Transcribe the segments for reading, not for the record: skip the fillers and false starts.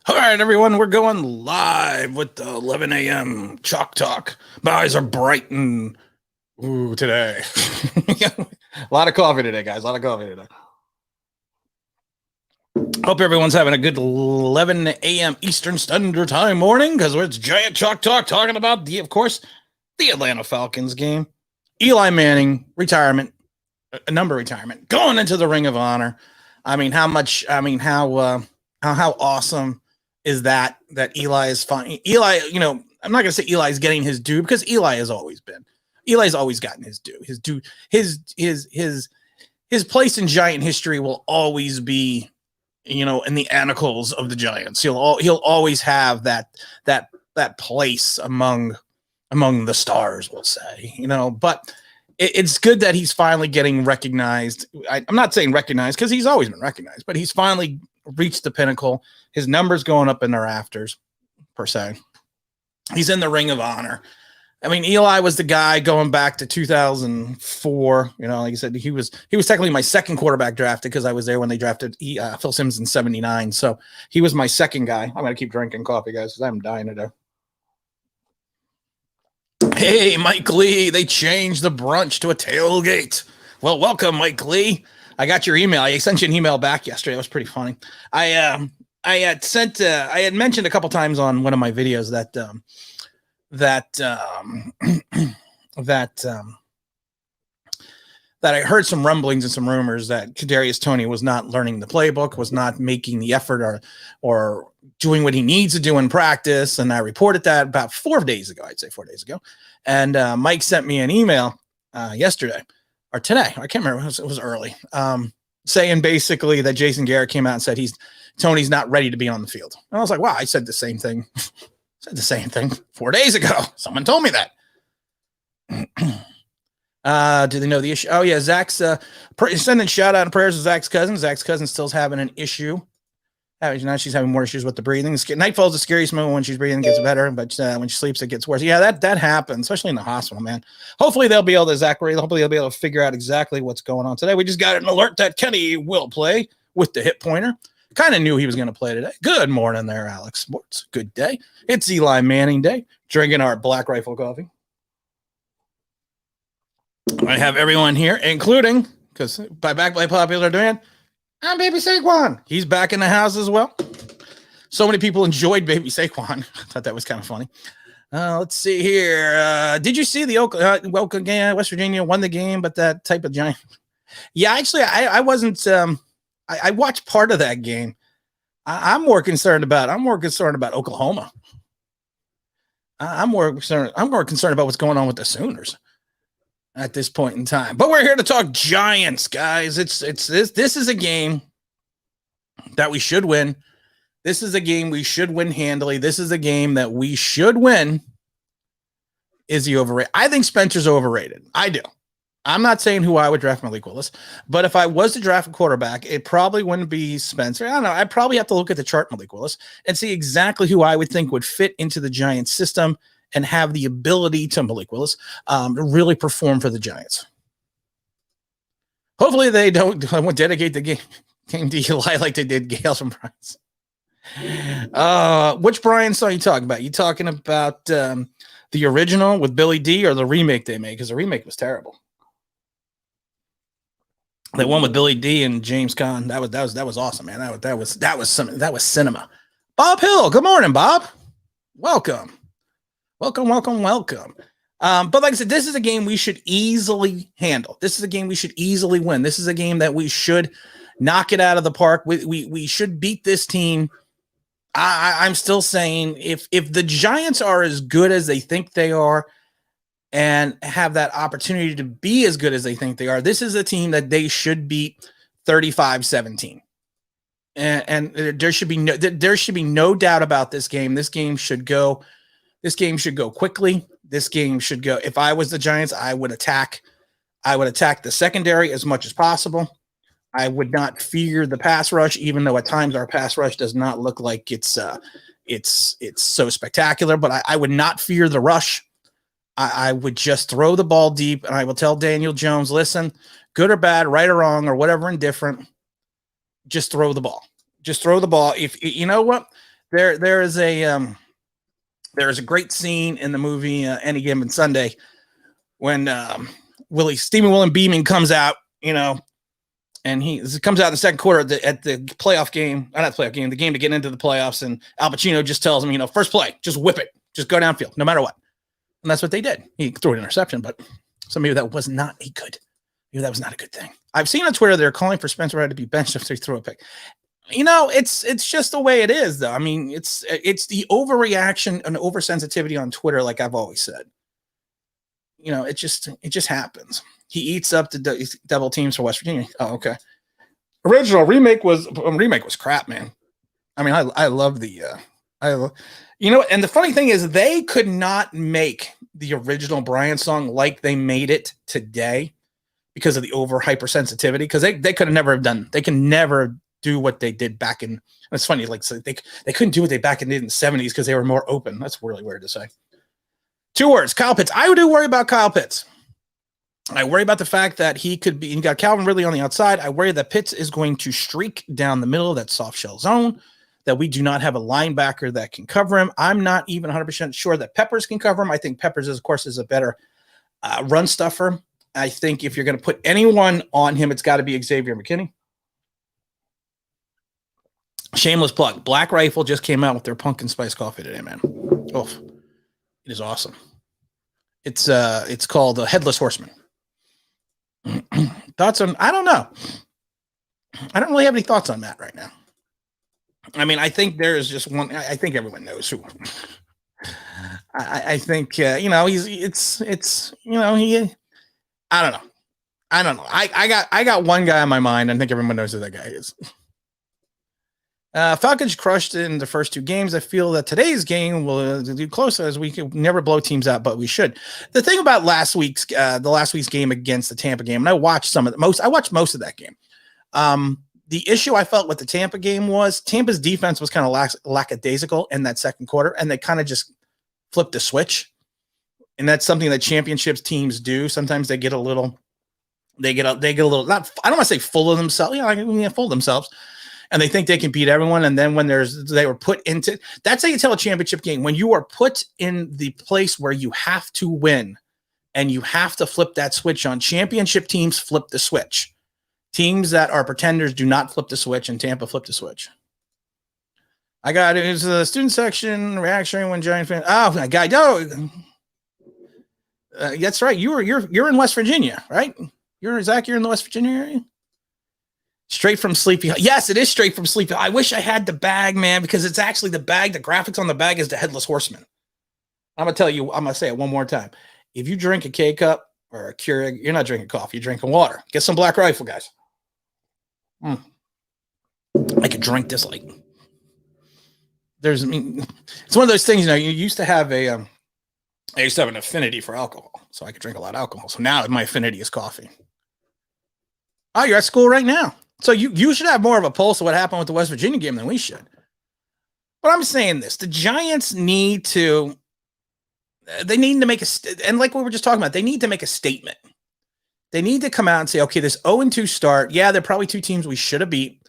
All right, everyone, we're going live with the 11 a.m. Chalk Talk. My eyes are bright and today. A lot of coffee today, guys. A lot of coffee today. Hope everyone's having a good 11 a.m. Eastern Standard Time morning because it's Giant Chalk Talk talking about, the Atlanta Falcons game. Eli Manning, retirement, going into the Ring of Honor. How awesome is that Eli is fine. Eli, I'm not going to say Eli's getting his due because Eli's always gotten his due. His place in Giant history will always be, in the annals of the Giants. He'll always have that place among the stars, we'll say, but it's good that he's finally getting recognized. I'm not saying recognized because he's always been recognized, but he's finally reached the pinnacle. His numbers going up in the rafters, per se. He's in the Ring of Honor. I mean, Eli was the guy going back to 2004. Like I said, he was technically my second quarterback drafted because I was there when they drafted Phil Simms in '79. So he was my second guy. I'm gonna keep drinking coffee, guys, because I'm dying today. Hey, Mike Lee, they changed the brunch to a tailgate. Well, welcome, Mike Lee. I got your email. I sent you an email back yesterday. It was pretty funny. I had mentioned a couple times on one of my videos that I heard some rumblings and some rumors that Darius Toney was not learning the playbook, was not making the effort or doing what he needs to do in practice. And I reported that about 4 days ago. I'd say 4 days ago. And Mike sent me an email yesterday or today. I can't remember. It was early. Saying basically that Jason Garrett came out and said Tony's not ready to be on the field. And I was like, wow, I said the same thing. 4 days ago. Someone told me that. Do they know the issue? Oh yeah, Zach's sending shout out and prayers to Zach's cousin. Zach's cousin still's having an issue. Now she's having more issues with the breathing. Nightfall's the scariest moment. When she's breathing, it gets better, but when she sleeps, it gets worse. Yeah, that happens, especially in the hospital, man. Hopefully they'll be able to figure out exactly what's going on today. We just got an alert that Kenny will play with the hip pointer. Kind of knew he was going to play today. Good morning there, Alex Sports. Good day. It's Eli Manning Day. Drinking our Black Rifle coffee. I have everyone here, including, because by popular demand, I'm Baby Saquon. He's back in the house as well. So many people enjoyed Baby Saquon. I thought that was kind of funny. Let's see here. Did you see the Oakland game? West Virginia won the game, but that type of Giant. Yeah, actually, I wasn't. I watched part of that game. I'm more concerned about Oklahoma. I'm more concerned about what's going on with the Sooners at this point in time. But we're here to talk Giants, guys. This is a game that we should win. This is a game we should win handily. This is a game that we should win. Is he overrated? I think Spencer's overrated. I do. I'm not saying who I would draft Malik Willis, but if I was to draft a quarterback, it probably wouldn't be Spencer. I don't know. I'd probably have to look at the chart Malik Willis and see exactly who I would think would fit into the Giants system and have the ability to Malik Willis to really perform for the Giants. Hopefully they don't dedicate the game to Eli like they did Gales and Bryant's. Which Brian song are you talking about? You talking about the original with Billy D or the remake they made? Because the remake was terrible. The one with Billy D and James Caan, that was awesome, man. That was cinema. Bob Hill, good morning, Bob. Welcome. But like I said, this is a game we should easily handle. This is a game we should easily win. This is a game that we should knock it out of the park. We should beat this team. I'm still saying if the Giants are as good as they think they are and have that opportunity to be as good as they think they are, this is a team that they should beat 35-17. And there should be no doubt about this game. This game should go quickly. This game should go. If I was the Giants, I would attack the secondary as much as possible. I would not fear the pass rush, even though at times our pass rush does not look like it's so spectacular, but I would not fear the rush. I would just throw the ball deep, and I will tell Daniel Jones, listen, good or bad, right or wrong, or whatever indifferent, just throw the ball. Just throw the ball. If you know what, There is a great scene in the movie Any Given Sunday when Stephen William Beeman comes out, and he comes out in the second quarter at the playoff game, not the playoff game, the game to get into the playoffs, and Al Pacino just tells him, first play, just whip it, just go downfield, no matter what. And that's what they did. He threw an interception, but so maybe that was not a good thing. I've seen on Twitter they're calling for Spencer Rattler to be benched if they throw a pick. It's just the way it is, though. I mean, it's the overreaction and oversensitivity on Twitter, like I've always said. It just happens. He eats up the double teams for West Virginia. Oh, okay. Original remake was crap, man. I mean, I love and the funny thing is they could not make the original Brian song like they made it today because of the over hypersensitivity. Because they could have never have done. They can never do what they did back in. It's funny, like so they couldn't do what they back in the 70s because they were more open. That's really weird to say. 2 words, Kyle Pitts. I do worry about Kyle Pitts. I worry about the fact that he could be. You got Calvin Ridley on the outside. I worry that Pitts is going to streak down the middle of that soft shell zone. That we do not have a linebacker that can cover him. I'm not even 100% sure that Peppers can cover him. I think Peppers, of course, is a better run stuffer. I think if you're going to put anyone on him, it's got to be Xavier McKinney. Shameless plug. Black Rifle just came out with their pumpkin spice coffee today, man. Oh, it is awesome. It's called Headless Horseman. Thoughts on? I don't know. I don't really have any thoughts on that right now. I mean, I think there is just one. I think everyone knows who. I think he. I don't know. I got one guy in my mind. I think everyone knows who that guy is. Falcons crushed in the first 2 games. I feel that today's game will do closer as we could never blow teams out, but we should. The thing about last week's game against the Tampa game, and I watched most of that game. The issue I felt with the Tampa game was Tampa's defense was kind of lackadaisical in that second quarter, and they kind of just flipped the switch. And that's something that championships teams do. Sometimes they get a little, not, I don't want to say full of themselves, full of themselves. And they think they can beat everyone. And then when they were put into, that's how you tell a championship game. When you are put in the place where you have to win and you have to flip that switch on, championship teams flip the switch. Teams that are pretenders do not flip the switch, and Tampa flipped the switch. I got it. It was the student section reaction when Giant fan. Oh my God! No, that's right. You're in West Virginia, right? Zach. You're in the West Virginia area. Straight from Sleepy. Yes, it is straight from Sleepy. I wish I had the bag, man, because it's actually the bag. The graphics on the bag is the Headless Horseman. I'm gonna tell you. I'm gonna say it one more time. If you drink a K-cup or a Keurig, you're not drinking coffee. You're drinking water. Get some Black Rifle, guys. I could drink this like it's one of those things, you used to have I used to have an affinity for alcohol, so I could drink a lot of alcohol. So now my affinity is coffee. Oh, you're at school right now. So you should have more of a pulse of what happened with the West Virginia game than we should. But I'm saying this, the Giants need to make and like we were just talking about, they need to make a statement. They need to come out and say, okay, this 0-2 start. Yeah, they're probably 2 teams we should have beat.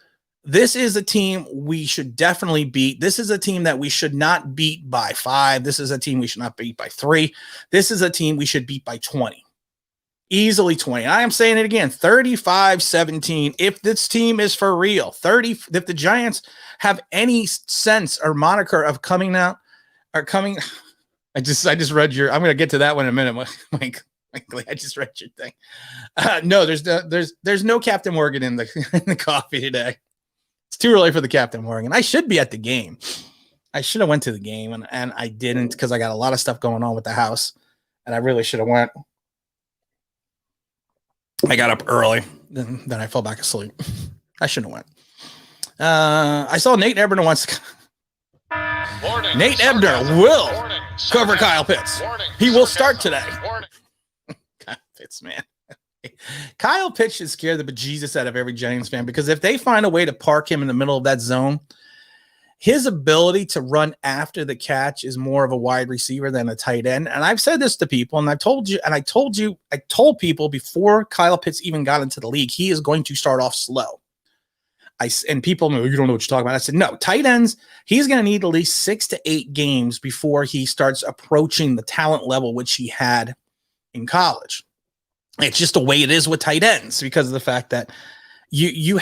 This is a team we should definitely beat. This is a team that we should not beat by 5. This is a team we should not beat by 3. This is a team we should beat by 20. Easily 20. I am saying it again, 35-17. If this team is for real, if the Giants have any sense or moniker of coming out or coming, I just read I'm going to get to that one in a minute, Mike. I just read your thing. No, there's no Captain Morgan in the coffee today. It's too early for the Captain Morgan. I should be at the game. I should have went to the game, and I didn't because I got a lot of stuff going on with the house, and I really should have went. I got up early, then I fell back asleep. I shouldn't have went. I saw Nate Ebner once. Nate Ebner will cover Kyle Pitts. He will start today. Kyle Pitts, man. Kyle Pitts should scare the bejesus out of every Giants fan, because if they find a way to park him in the middle of that zone, his ability to run after the catch is more of a wide receiver than a tight end. And I've said this to people, and I told people before Kyle Pitts even got into the league, he is going to start off slow. And people, you don't know what you're talking about. I said, no, tight ends, he's going to need at least 6 to 8 games before he starts approaching the talent level which he had in college. It's just the way it is with tight ends because of the fact that you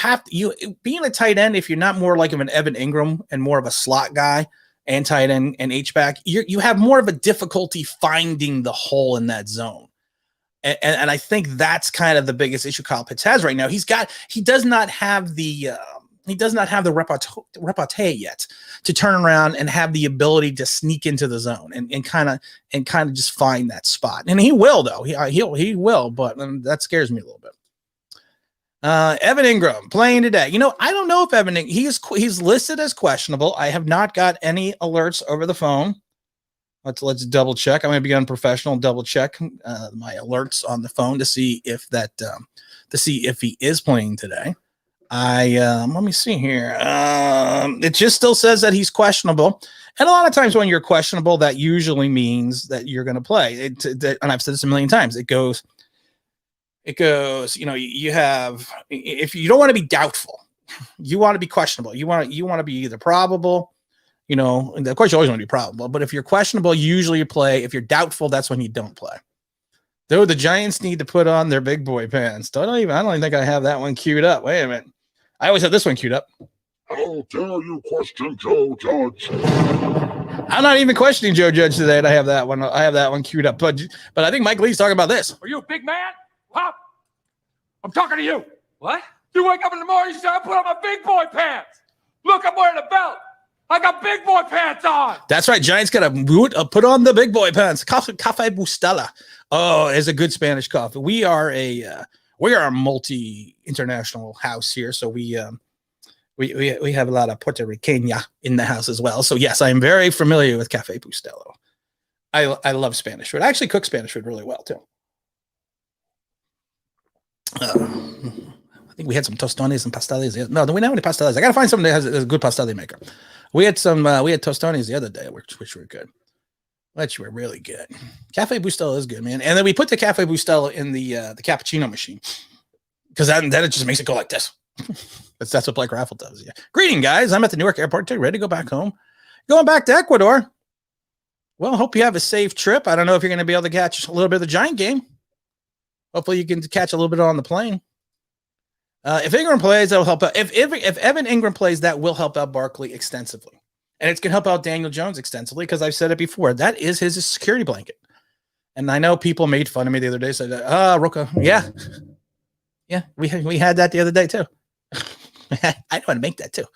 being a tight end, if you're not more like of an Evan Engram and more of a slot guy and tight end and H-back, you have more of a difficulty finding the hole in that zone. And I think that's kind of the biggest issue Kyle Pitts has right now. He does not have the repartee yet to turn around and have the ability to sneak into the zone and kind of just find that spot. And he will, though. He will, but that scares me a little bit. Evan Engram playing today. I don't know if he's listed as questionable. I have not got any alerts over the phone. Let's double check. I'm going to be unprofessional. Double check my alerts on the phone to see if he is playing today. Let me see here. It just still says that he's questionable, and a lot of times when you're questionable, that usually means that you're going to play. And I've said this a million times. It goes. You have, if you don't want to be doubtful, you want to be questionable. You want to be either probable. And of course, you always want to be probable, but if you're questionable, usually you play. If you're doubtful, that's when you don't play. Though the Giants need to put on their big boy pants. I don't even think I have that one queued up. Wait a minute. I always have this one queued up. How dare you question Joe Judge? I'm not even questioning Joe Judge today, and I have that one queued up. But I think Mike Lee's talking about this. Are you a big man? Huh? I'm talking to you. What? You wake up in the morning, you say, I put on my big boy pants. Look, I'm wearing a belt. I got big boy pants on. That's right. Giants got to put on the big boy pants. Cafe Bustela. Oh, it's a good Spanish coffee. We are a multi-international house here, so we have a lot of Puerto Rican in the house as well. So yes, I am very familiar with Cafe Bustelo. I love Spanish food. I actually cook Spanish food really well too. I think we had some tostones and pasteles. No, we don't have any pasteles. I got to find something that has a good pastele maker. We had tostones the other day, which were good. Which were really good. Cafe Bustelo is good, man. And then we put the Cafe Bustelo in the cappuccino machine because then it just makes it go like this. that's what Blake Raffle does. Yeah. Greeting, guys. I'm at the Newark airport today, ready to go back home. Going back to Ecuador. Well, hope you have a safe trip. I don't know if you're going to be able to catch a little bit of the Giant game. Hopefully you can catch a little bit on the plane. If Engram plays, that will help out. If Evan Engram plays, that will help out Barkley extensively. And it's going to help out Daniel Jones extensively because I've said it before. That is his security blanket. And I know people made fun of me the other day. Said, Roka. Yeah. Yeah, we had that the other day too. I know how to make that too.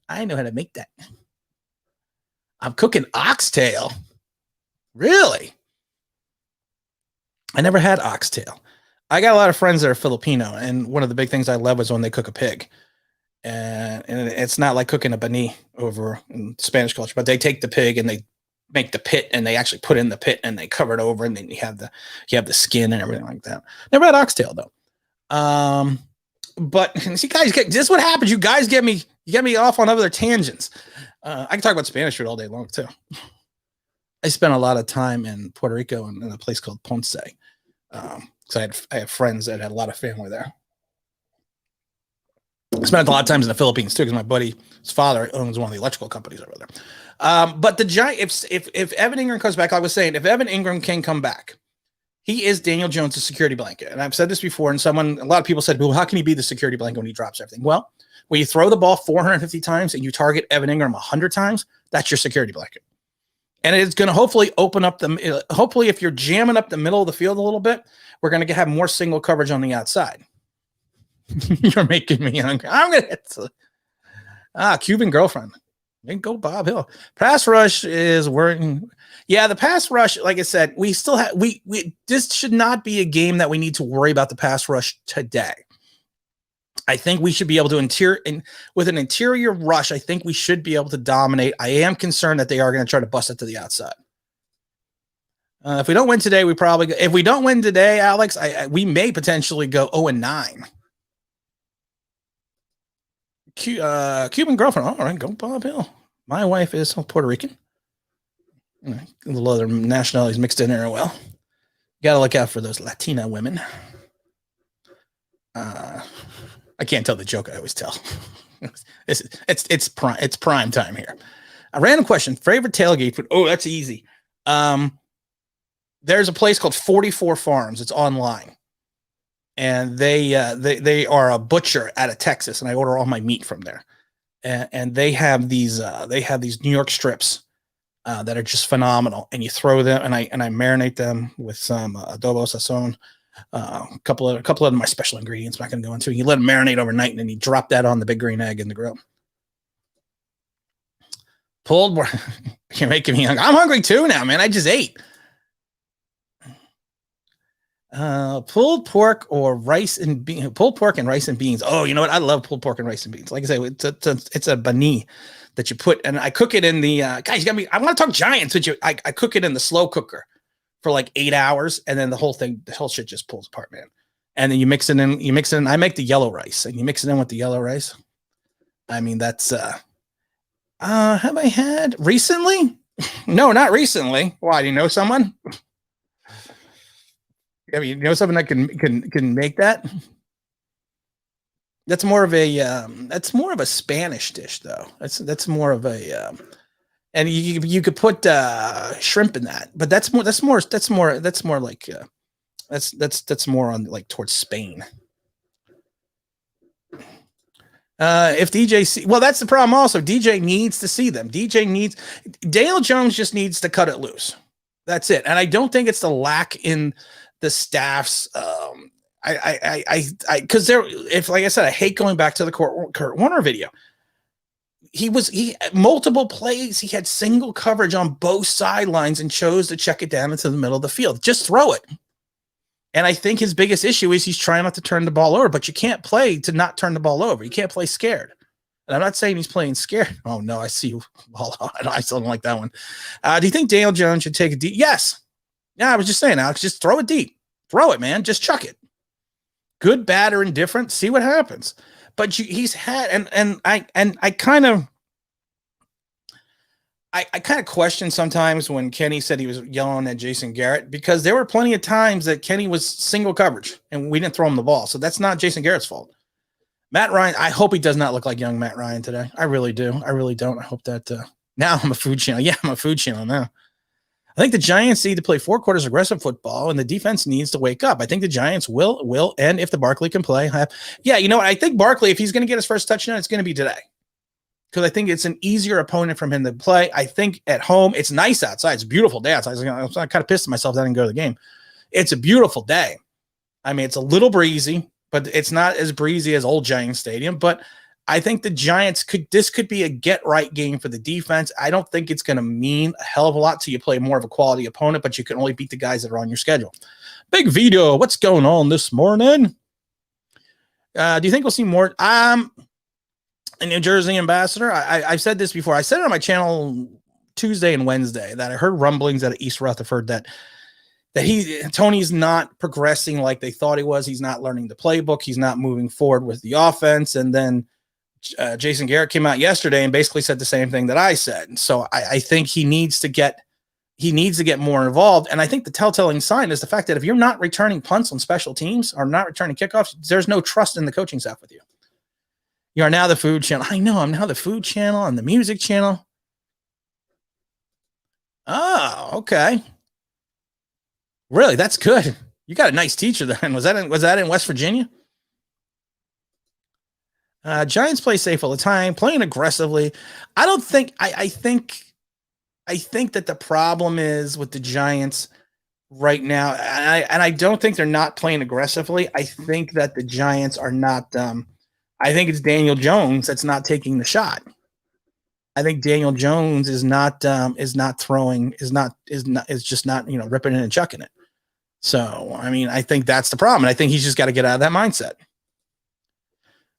I know how to make that. I'm cooking oxtail. Really? I never had oxtail. I got a lot of friends that are Filipino, and one of the big things I love is when they cook a pig. And it's not like cooking a bani over in Spanish culture, but they take the pig and they make the pit and they actually put in the pit and they cover it over, and then you have the skin and everything like that. Never had oxtail though. But see, guys, this is what happens. You guys get me off on other tangents. I can talk about Spanish food all day long too. I spent a lot of time in Puerto Rico in a place called Ponce. So I have friends that had a lot of family there. I spent a lot of times in the Philippines too, because my buddy's father owns one of the electrical companies over there. But the Giant, if Evan Engram comes back, I was saying, if Evan Engram can come back, he is Daniel Jones' security blanket. And I've said this before, and a lot of people said, well, how can he be the security blanket when he drops everything? Well, when you throw the ball 450 times and you target Evan Engram 100 times, that's your security blanket. And it's going to hopefully open up hopefully if you're jamming up the middle of the field a little bit, we're going to have more single coverage on the outside. You're making me hungry. I'm going to Cuban girlfriend. Go Bob Hill. Pass rush is working. Yeah, the pass rush, like I said, we still have this should not be a game that we need to worry about the pass rush today. I think we should be able to with an interior rush, I think we should be able to dominate. I am concerned that they are going to try to bust it to the outside. If we don't win today, if we don't win today, Alex, we may potentially go 0-9. Cuban girlfriend. All right, go Bob Hill. My wife is Puerto Rican. A little other nationalities mixed in there. Well, got to look out for those Latina women. I can't tell the joke I always tell. It's prime time here. A random question: favorite tailgate food? Oh, that's easy. There's a place called 44 Farms. It's online, and they are a butcher out of Texas, and I order all my meat from there. And they have these New York strips that are just phenomenal, and you throw them, and I marinate them with some adobo sazon, a couple of my special ingredients I'm not going to go into. You let them marinate overnight, and then you drop that on the big green egg in the grill. Pulled, you're making me hungry. I'm hungry too now, man. I just ate. Pulled pork or rice and beans. Pulled pork and rice and beans. Oh, you know what? I love pulled pork and rice and beans. Like I say, it's a bani that you put, and I cook it in the guys. You got me. I want to talk Giants, but I cook it in the slow cooker for like 8 hours, and then the whole shit just pulls apart, man. And then you mix it in. I make the yellow rice, and you mix it in with the yellow rice. I mean, that's have I had recently? No, not recently. Why? Do you know someone? I mean, you know someone that can make that? That's more of a Spanish dish, though. That's more of a and you could put shrimp in that, but that's more like that's more on like towards Spain. If DJ well, that's the problem also. DJ needs to see them. Daniel Jones just needs to cut it loose. That's it. And I don't think it's the lack in the staff's because like I said, I hate going back to the Kurt Warner video. He multiple plays, he had single coverage on both sidelines and chose to check it down into the middle of the field. Just throw it. And I think his biggest issue is he's trying not to turn the ball over, but you can't play to not turn the ball over. You can't play scared. And I'm not saying he's playing scared. Oh, no, I see you. I still don't like that one. Do you think Daniel Jones should take a deep? Yes. Yeah, I was just saying, Alex, just throw it deep. Throw it, man. Just chuck it. Good, bad, or indifferent. See what happens. But he's had, and I kind of question sometimes when Kenny said he was yelling at Jason Garrett, because there were plenty of times that Kenny was single coverage and we didn't throw him the ball. So that's not Jason Garrett's fault. Matt Ryan, I hope he does not look like young Matt Ryan today. I really do. I really don't. I hope that now I'm a food channel. Yeah, I'm a food channel now. I think the Giants need to play 4 quarters aggressive football, and the defense needs to wake up. I think the Giants will, and if the Barkley can play, you know what? I think Barkley, if he's going to get his first touchdown, it's going to be today. Because I think it's an easier opponent from him to play. I think at home, it's nice outside. It's a beautiful day outside. I was kind of pissed at myself that I didn't go to the game. It's a beautiful day. I mean, it's a little breezy, but it's not as breezy as old Giants Stadium. But I think the Giants this could be a get-right game for the defense. I don't think it's going to mean a hell of a lot till you play more of a quality opponent, but you can only beat the guys that are on your schedule. Big Vito, what's going on this morning? Do you think we'll see more? A New Jersey ambassador. I've said this before. I said it on my channel Tuesday and Wednesday that I heard rumblings out of East Rutherford that Tony's not progressing like they thought he was. He's not learning the playbook. He's not moving forward with the offense. And then Jason Garrett came out yesterday and basically said the same thing that I said. So I think he needs to get more involved. And I think the telltale sign is the fact that if you're not returning punts on special teams or not returning kickoffs, there's no trust in the coaching staff with you. You are now the food channel. I know, I'm now the food channel and the music channel. Oh, okay. Really? That's good. You got a nice teacher then. Was that in West Virginia? Giants play safe all the time, playing aggressively. I think that the problem is with the Giants right now, and I don't think they're not playing aggressively. I think that the Giants are not I think it's Daniel Jones that's not taking the shot. I think Daniel Jones is just not ripping it and chucking it. So, I mean, I think that's the problem. And I think he's just got to get out of that mindset.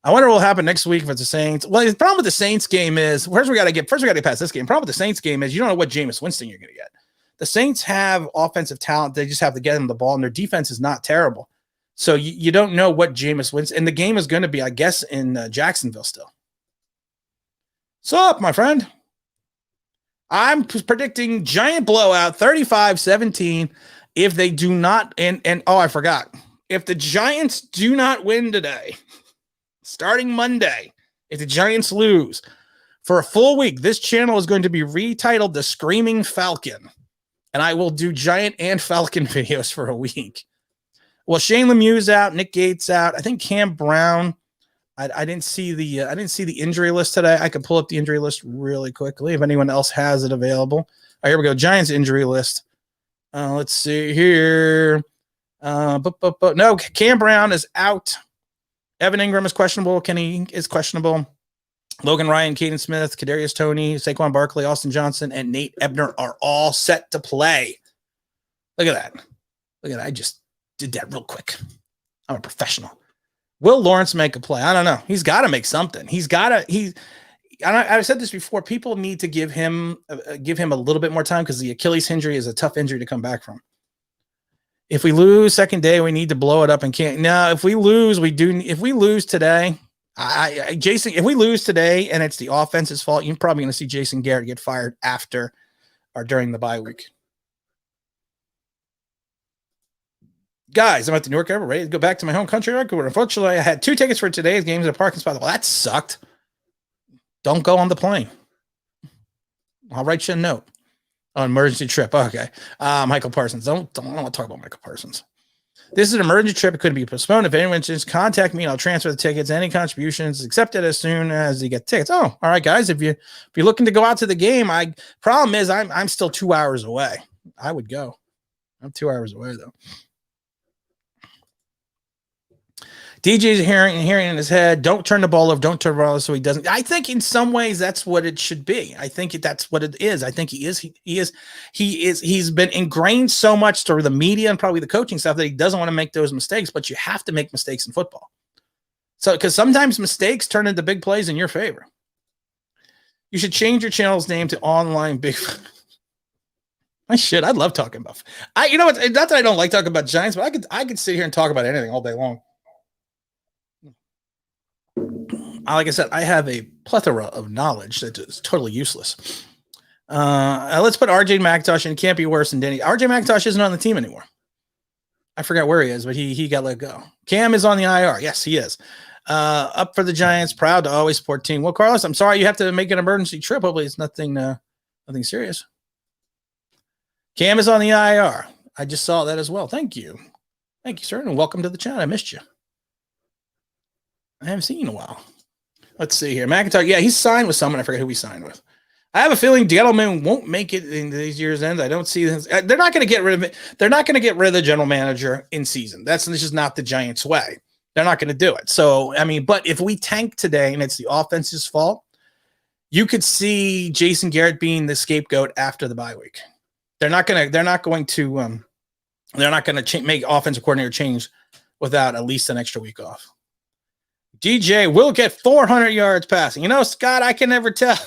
I wonder what will happen next week if it's the Saints. Well, the problem with the Saints game is first we got to get past this game. The problem with the Saints game is you don't know what Jameis Winston you're going to get. The Saints have offensive talent. They just have to get them the ball, and their defense is not terrible. So you don't know what Jameis wins. And the game is going to be, I guess, in Jacksonville still. What's up, my friend? I'm predicting giant blowout, 35-17. If they do not, and I forgot. If the Giants do not win today, starting Monday, If the Giants lose for a full week, this channel is going to be retitled The Screaming Falcon. And I will do Giant and Falcon videos for a week. Well, Shane Lemieux's out, Nick Gates out. I think Cam Brown. I didn't see the injury list today. I could pull up the injury list really quickly if anyone else has it available. All right, here we go. Giants injury list. Let's see here. No, Cam Brown is out. Evan Engram is questionable. Kenny is questionable. Logan Ryan, Caden Smith, Darius Toney, Saquon Barkley, Austin Johnson, and Nate Ebner are all set to play. Look at that. Look at that. I just did that real quick. I'm a professional. Will Lawrence make a play? I don't know. He's got to make something. I've said this before. People need to give him a little bit more time because the Achilles injury is a tough injury to come back from. If we lose second day, we need to blow it up and can't. No, if we lose, we do. If we lose today, Jason, if we lose today and it's the offense's fault, you're probably going to see Jason Garrett get fired after or during the bye week. Guys, I'm at the Newark Airport, ready to go back to my home country. Unfortunately, I had 2 tickets for today's games at a parking spot. Well, that sucked. Don't go on the plane. I'll write you a note. Oh, emergency trip. Okay. Michael Parsons. Don't want to talk about Michael Parsons. This is an emergency trip. It couldn't be postponed. If anyone just contact me, I'll transfer the tickets. Any contributions accepted as soon as you get tickets. Oh, all right, guys. If you're looking to go out to the game, problem is I'm still 2 hours away. I would go. I'm 2 hours away though. DJ's hearing in his head, don't turn the ball over, don't turn the ball over so he doesn't. I think in some ways that's what it should be. I think that's what it is. I think he's been ingrained so much through the media and probably the coaching stuff that he doesn't want to make those mistakes, but you have to make mistakes in football. So, because sometimes mistakes turn into big plays in your favor. You should change your channel's name to Online Big. I should. I'd love talking about. Not that I don't like talking about Giants, but I could sit here and talk about anything all day long. Like I said, I have a plethora of knowledge that is totally useless. Let's put RJ McIntosh in. Can't be worse than Denny. RJ McIntosh isn't on the team anymore. I forgot where he is, but he got let go. Cam is on the IR. Yes, he is. Up for the Giants. Proud to always support team. Well, Carlos, I'm sorry you have to make an emergency trip. Hopefully it's nothing serious. Cam is on the IR. I just saw that as well. Thank you. Thank you, sir, and welcome to the chat. I missed you. I haven't seen you in a while. Let's see here. McIntyre, yeah, he's signed with someone. I forget who he signed with. I have a feeling Gettleman won't make it in these years' ends. I don't see this. They're not going to get rid of it. They're not going to get rid of the general manager in season. This is not the Giants' way. They're not going to do it. So, but if we tank today and it's the offense's fault, you could see Jason Garrett being the scapegoat after the bye week. They're not going to make offensive coordinator change without at least an extra week off. DJ will get 400 yards passing. Scott, I can never tell.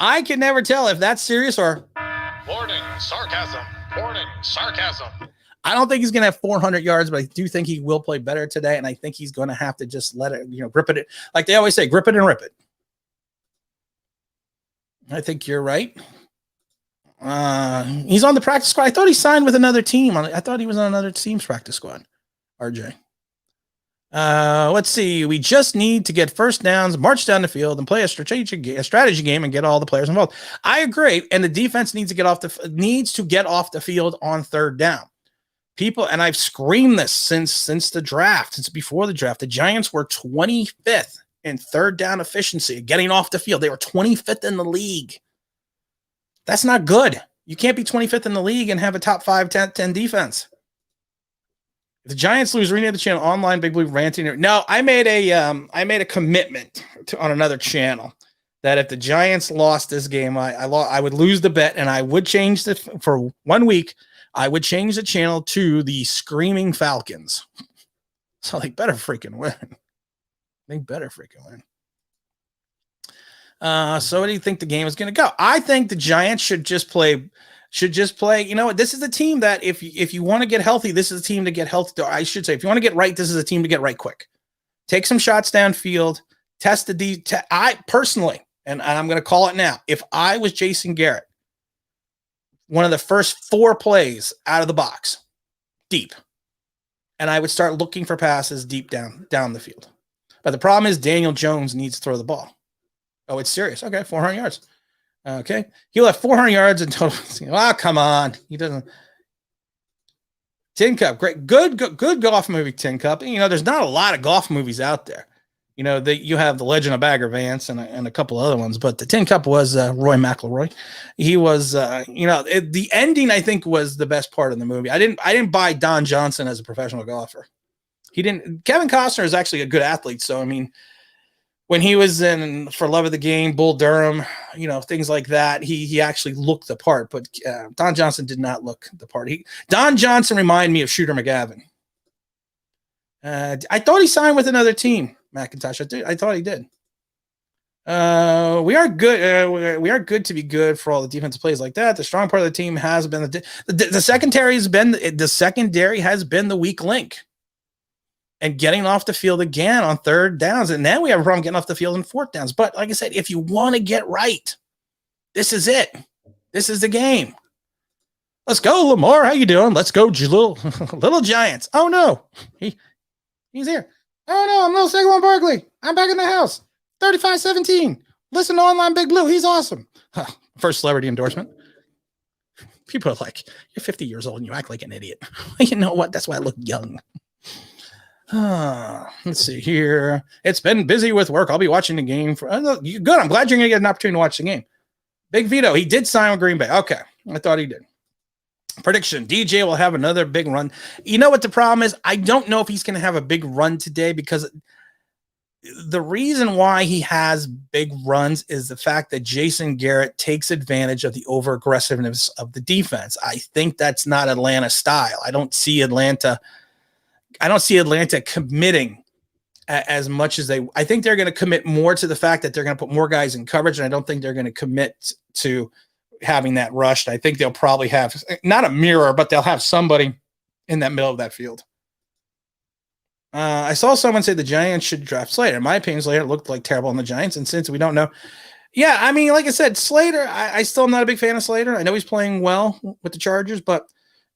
I can never tell if that's serious or. Warning, sarcasm. Warning, sarcasm. I don't think he's going to have 400 yards, but I do think he will play better today, and I think he's going to have to just let it, grip it. Like they always say, grip it and rip it. I think you're right. He's on the practice squad. I thought he signed with another team. I thought he was on another team's practice squad. RJ. Let's see. We just need to get first downs, march down the field, and play a strategy game and get all the players involved. I agree, and the defense needs to get off the field on third down. People, and I've screamed this since the draft, since before the draft. The Giants were 25th in third down efficiency, getting off the field. They were 25th in the league. That's not good. You can't be 25th in the league and have a top 5, 10 defense. If the Giants lose, rename the channel Online Big Blue Ranting. No, I made a commitment on another channel that if the Giants lost this game, I would lose the bet, and I would change for 1 week. I would change the channel to the Screaming Falcons. So they better freaking win. They better freaking win. So what do you think the game is going to go? I think the Giants should just play. This is a team that if you want to get healthy, this is a team to get healthy. I should say, if you want to get right, this is a team to get right quick. Take some shots downfield, test the D. I personally, and I'm going to call it now. If I was Jason Garrett, one of the first 4 plays out of the box, deep, and I would start looking for passes deep down the field. But the problem is Daniel Jones needs to throw the ball. Oh, it's serious. Okay, 400 yards. Okay. He left 400 yards in total. Oh, come on. He doesn't. Tin Cup, great. Good golf movie, Tin Cup. You know, there's not a lot of golf movies out there. You know, you have The Legend of Bagger Vance and a couple other ones, but the Tin Cup was Roy McIlroy. He was, the ending, I think, was the best part of the movie. I didn't buy Don Johnson as a professional golfer. Kevin Costner is actually a good athlete. So, I mean, when he was in For Love of the Game, Bull Durham, you know, things like that, he actually looked the part, but Don Johnson did not look the part. Don Johnson reminded me of Shooter McGavin. I thought he signed with another team, McIntosh. I thought he did. We are good. We are good to be good for all the defensive plays like that. The strong part of the team has been the secondary has been the weak link. And getting off the field again on third downs. And then we have a problem getting off the field in fourth downs. But like I said, if you want to get right, this is it. This is the game. Let's go, Lamar. How you doing? Let's go, little Giants. Oh, no. He's here. Oh, no, I'm little Saquon Barkley. I'm back in the house. 35-17. Listen to Online Big Blue. He's awesome. First celebrity endorsement. People are like, you're 50 years old and you act like an idiot. You know what? That's why I look young. Let's see here. It's been busy with work. I'll be watching the game. Good. I'm glad you're going to get an opportunity to watch the game. Big Vito. He did sign with Green Bay. Okay. I thought he did. Prediction. DJ will have another big run. You know what the problem is? I don't know if he's going to have a big run today because the reason why he has big runs is the fact that Jason Garrett takes advantage of the over aggressiveness of the defense. I think that's not Atlanta style. I don't see Atlanta committing as much as I think they're going to commit more to the fact that they're going to put more guys in coverage. And I don't think they're going to commit to having that rushed. I think they'll probably have not a mirror, but they'll have somebody in that middle of that field. I saw someone say the Giants should draft Slater. In my opinion, Slater looked like terrible on the Giants. And since we don't know, yeah, I mean, like I said, Slater, I still am not a big fan of Slater. I know he's playing well with the Chargers, but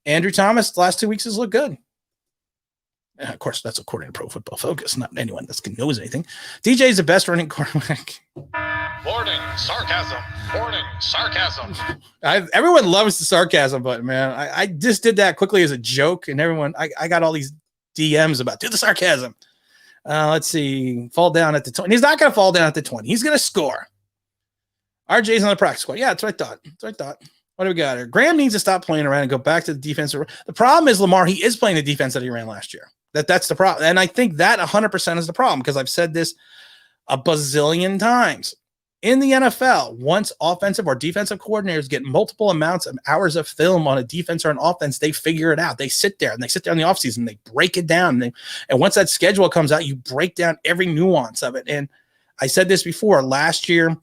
Andrew Thomas, the last 2 weeks has looked good. Of course, that's according to Pro Football Focus, not anyone that knows anything. DJ is the best running quarterback. Warning, sarcasm. Warning, sarcasm. Everyone loves the sarcasm button, man. I just did that quickly as a joke, and everyone, I got all these DMs about, do the sarcasm. Let's see. Fall down at the 20. He's not going to fall down at the 20. He's going to score. RJ's on the practice squad. Yeah, that's what I thought. What do we got here? Graham needs to stop playing around and go back to the defense. The problem is Lamar, he is playing the defense that he ran last year. That's the problem. And I think that 100% is the problem because I've said this a bazillion times. In the NFL, once offensive or defensive coordinators get multiple amounts of hours of film on a defense or an offense, they figure it out. They sit there in the offseason, they break it down. And once that schedule comes out, you break down every nuance of it. And I said this before. Last year,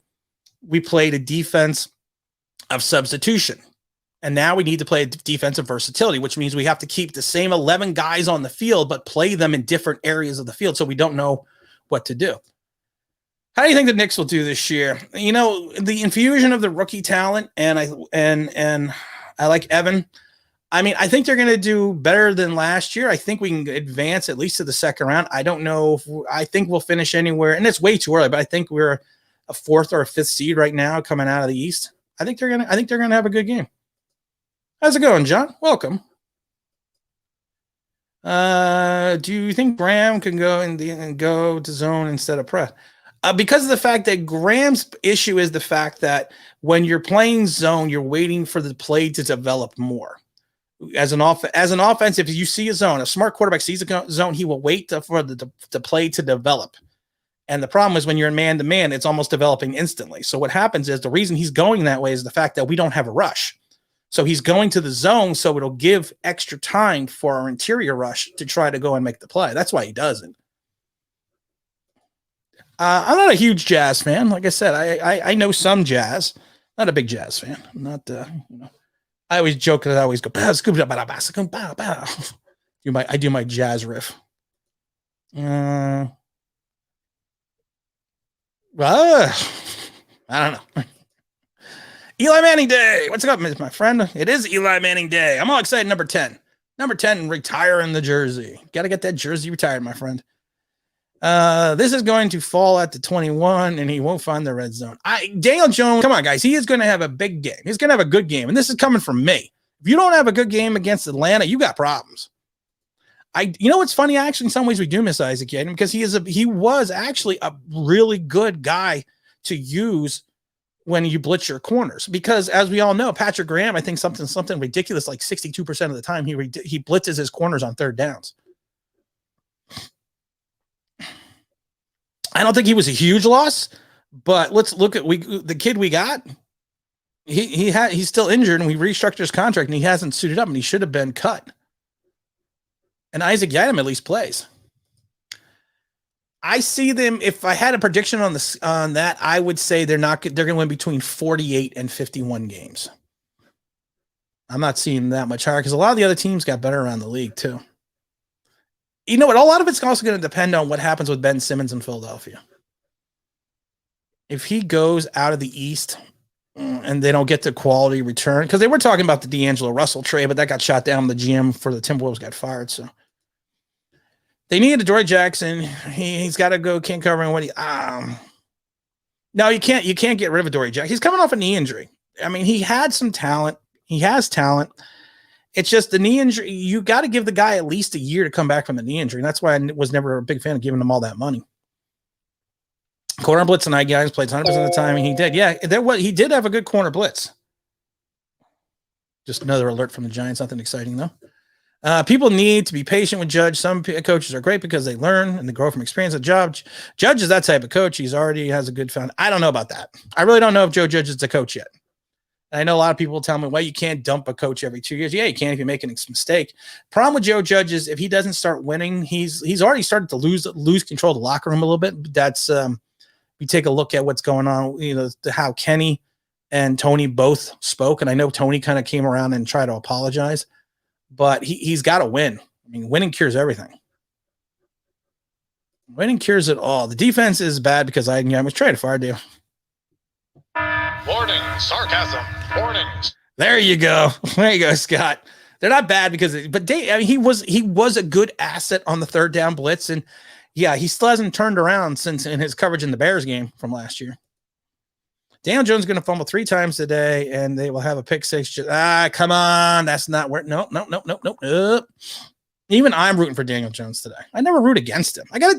we played a defense of substitution. And now we need to play defensive versatility, which means we have to keep the same 11 guys on the field, but play them in different areas of the field so we don't know what to do. How do you think the Knicks will do this year? You know, the infusion of the rookie talent, and I like Evan. I mean, I think they're going to do better than last year. I think we can advance at least to the second round. I don't know I think we'll finish anywhere, and it's way too early, but I think we're a fourth or a fifth seed right now coming out of the East. I think they're going to have a good game. How's it going, John? Welcome. Do you think Graham can go to zone instead of press? Because of the fact that Graham's issue is the fact that when you're playing zone, you're waiting for the play to develop more. As an offense, if you see a zone, a smart quarterback sees a zone, he will wait for the play to develop. And the problem is when you're in man-to-man, it's almost developing instantly. So what happens is the reason he's going that way is the fact that we don't have a rush. So he's going to the zone, so it'll give extra time for our interior rush to try to go and make the play. That's why he does it. I'm not a huge Jazz fan. Like I said, I know some Jazz. Not a big Jazz fan. I'm not, I always joke that I always go, I do my Jazz riff. I don't know. Eli Manning Day. What's up, my friend? It is Eli Manning Day. I'm all excited. Number 10, retiring the jersey. Got to get that jersey retired, my friend. This is going to fall at the 21, and he won't find the red zone. Daniel Jones, come on, guys. He is going to have a big game. He's going to have a good game, and this is coming from me. If you don't have a good game against Atlanta, you got problems. You know what's funny? Actually, in some ways, we do miss Isaac Yiadom because he was actually a really good guy to use when you blitz your corners. Because as we all know, Patrick Graham, I think something ridiculous, like 62% of the time he blitzes his corners on third downs. I don't think he was a huge loss, but let's look at the kid we got. He's still injured, and we restructured his contract, and he hasn't suited up, and he should have been cut. And Isaac Yiadom at least plays. I see them. If I had a prediction on that, I would say they're going to win between 48 and 51 games. I'm not seeing that much higher because a lot of the other teams got better around the league too. You know what? A lot of it's also going to depend on what happens with Ben Simmons in Philadelphia. If he goes out of the East and they don't get the quality return, because they were talking about the D'Angelo Russell trade, but that got shot down. The GM for the Timberwolves got fired, so they needed Adoree Jackson. He's got to go. Can't cover what he. No, you can't. You can't get rid of Adoree Jackson. He's coming off a knee injury. I mean, he had some talent. He has talent. It's just the knee injury. You got to give the guy at least a year to come back from the knee injury. And that's why I was never a big fan of giving him all that money. Corner blitz and guys played 100% of the time, and he did. Yeah, he did have a good corner blitz. Just another alert from the Giants. Nothing exciting though. People need to be patient with Judge. Some coaches are great because they learn and they grow from experience. Judge is that type of coach. He's already has a good foundation. I don't know about that. I really don't know if Joe Judge is the coach yet. And I know a lot of people tell me, well, you can't dump a coach every 2 years. Yeah, you can if you're making a mistake. Problem with Joe Judge is if he doesn't start winning, he's already started to lose control of the locker room a little bit. That's you take a look at what's going on, how Kenny and Tony both spoke. And I know Tony kind of came around and tried to apologize. But he's got to win. I mean, winning cures everything. Winning cures it all. The defense is bad because I was traded for. I do. Warning, sarcasm. Warning. There you go. There you go, Scott. They're not bad he was a good asset on the third down blitz, and yeah, he still hasn't turned around since in his coverage in the Bears game from last year. Daniel Jones is going to fumble 3 times today, and they will have a pick 6. Come on. That's not where. Nope. Even I'm rooting for Daniel Jones today. I never root against him. I got a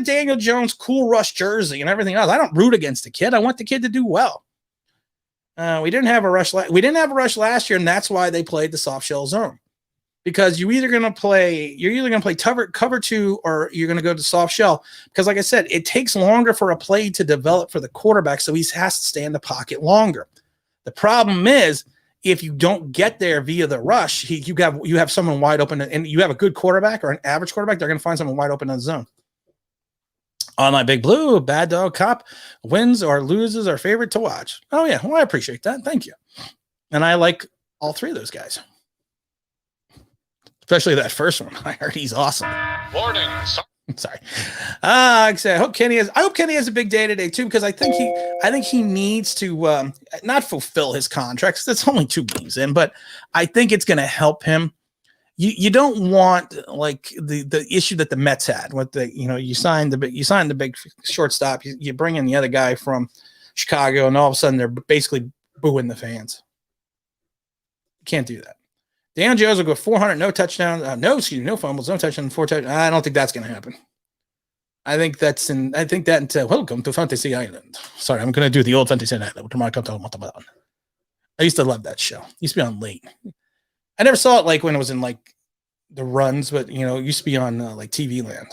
Daniel Jones cool rush jersey and everything else. I don't root against the kid. I want the kid to do well. We didn't have a rush. We didn't have a rush last year, and that's why they played the soft shell zone. Because you're either going to play cover 2 or you're going to go to soft shell. Because like I said, it takes longer for a play to develop for the quarterback, so he has to stay in the pocket longer. The problem is if you don't get there via the rush, you have someone wide open, and you have a good quarterback or an average quarterback, they're going to find someone wide open in the zone. On my Big Blue, Bad Dog Cop wins or loses our favorite to watch. Oh yeah, well I appreciate that. Thank you. And I like all 3 of those guys. Especially that first one. I heard he's awesome. Warning. Sorry. I hope Kenny has a big day today too, because I think he needs to not fulfill his contracts. That's only 2 games in, but I think it's going to help him. You don't want like the issue that the Mets had with you signed the big shortstop. You bring in the other guy from Chicago, and all of a sudden they're basically booing the fans. You can't do that. Daniel Jones will go 400, no touchdowns, no fumbles, no touchdowns, 4 touchdowns. I don't think that's going to happen. I think that into Welcome to Fantasy Island. Sorry, I'm going to do the old Fantasy Island. I used to love that show. It used to be on late. I never saw it like when it was in like the runs, but it used to be on like TV Land.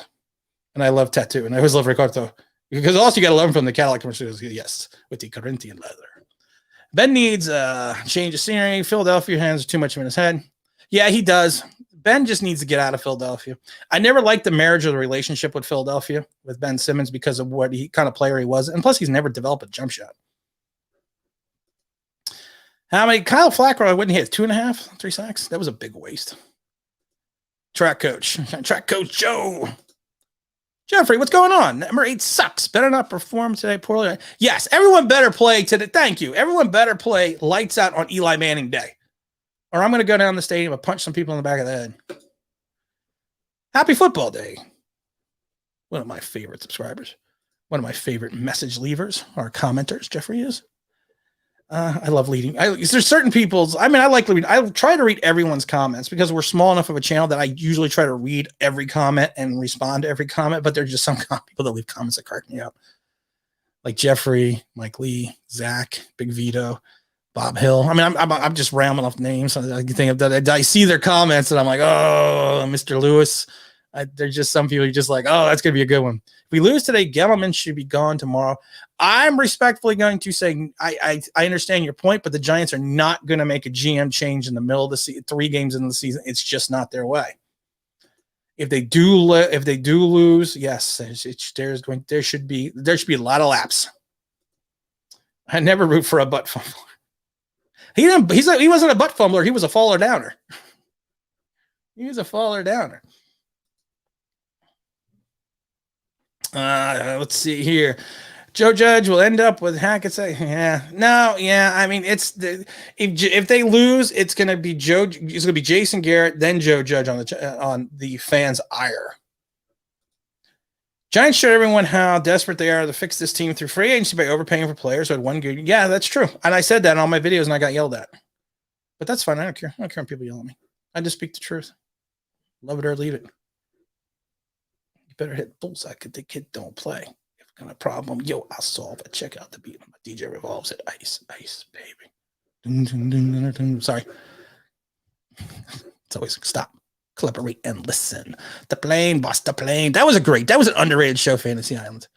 And I love Tattoo, and I always love Ricardo because also you got to love him from the Cadillac commercials. Yes, with the Corinthian leather. Ben needs a change of scenery. Philadelphia hands too much in his head. Yeah, he does. Ben just needs to get out of Philadelphia. I never liked the marriage or the relationship with Philadelphia with Ben Simmons because of what kind of player he was. And plus, he's never developed a jump shot. How many? Kyle Flacco, I wouldn't hit 2.5, 3 sacks. That was a big waste. Track coach Joe. Jeffrey, what's going on? Number 8 sucks. Better not perform today poorly. Yes, everyone better play today. Thank you. Everyone better play lights out on Eli Manning Day. Or I'm going to go down the stadium and punch some people in the back of the head. Happy football day. One of my favorite subscribers. One of my favorite message leavers or commenters, Jeffrey is. I love reading. There's certain people's. I mean, I like to read. I try to read everyone's comments because we're small enough of a channel that I usually try to read every comment and respond to every comment. But there's just some people that leave comments that crack me up, like Jeffrey, Mike Lee, Zach, Big Vito, Bob Hill. I mean, I'm just rambling off names. I can think of that. I see their comments and I'm like, oh, Mr. Lewis. There's just some people you're just like, oh, that's gonna be a good one. If we lose today, Gelman should be gone tomorrow. I'm respectfully going to say I understand your point, but the Giants are not going to make a GM change in the middle of the season, 3 games into the season. It's just not their way. If they do lose, yes, there should be a lot of laps. I never root for a butt fumbler. He wasn't a butt fumbler. He was a faller downer. He was a faller downer. Let's see here. Joe Judge will end up with Hackett. I mean, if they lose, it's going to be Joe. It's going to be Jason Garrett, then Joe Judge on the fans' ire. Giants showed everyone how desperate they are to fix this team through free agency by overpaying for players who had one good. Yeah, that's true, and I said that in all my videos, and I got yelled at. But that's fine. I don't care. I don't care when people yell at me. I just speak the truth. Love it or leave it. You better hit bullseye because the kid don't play. Got a problem? Yo, I'll solve it. Check out the beat. My DJ revolves it. Ice, ice, baby. Dun, dun, dun, dun, dun. Sorry. It's always stop, collaborate, and listen. The plane, boss, the plane. That was an underrated show, Fantasy Island.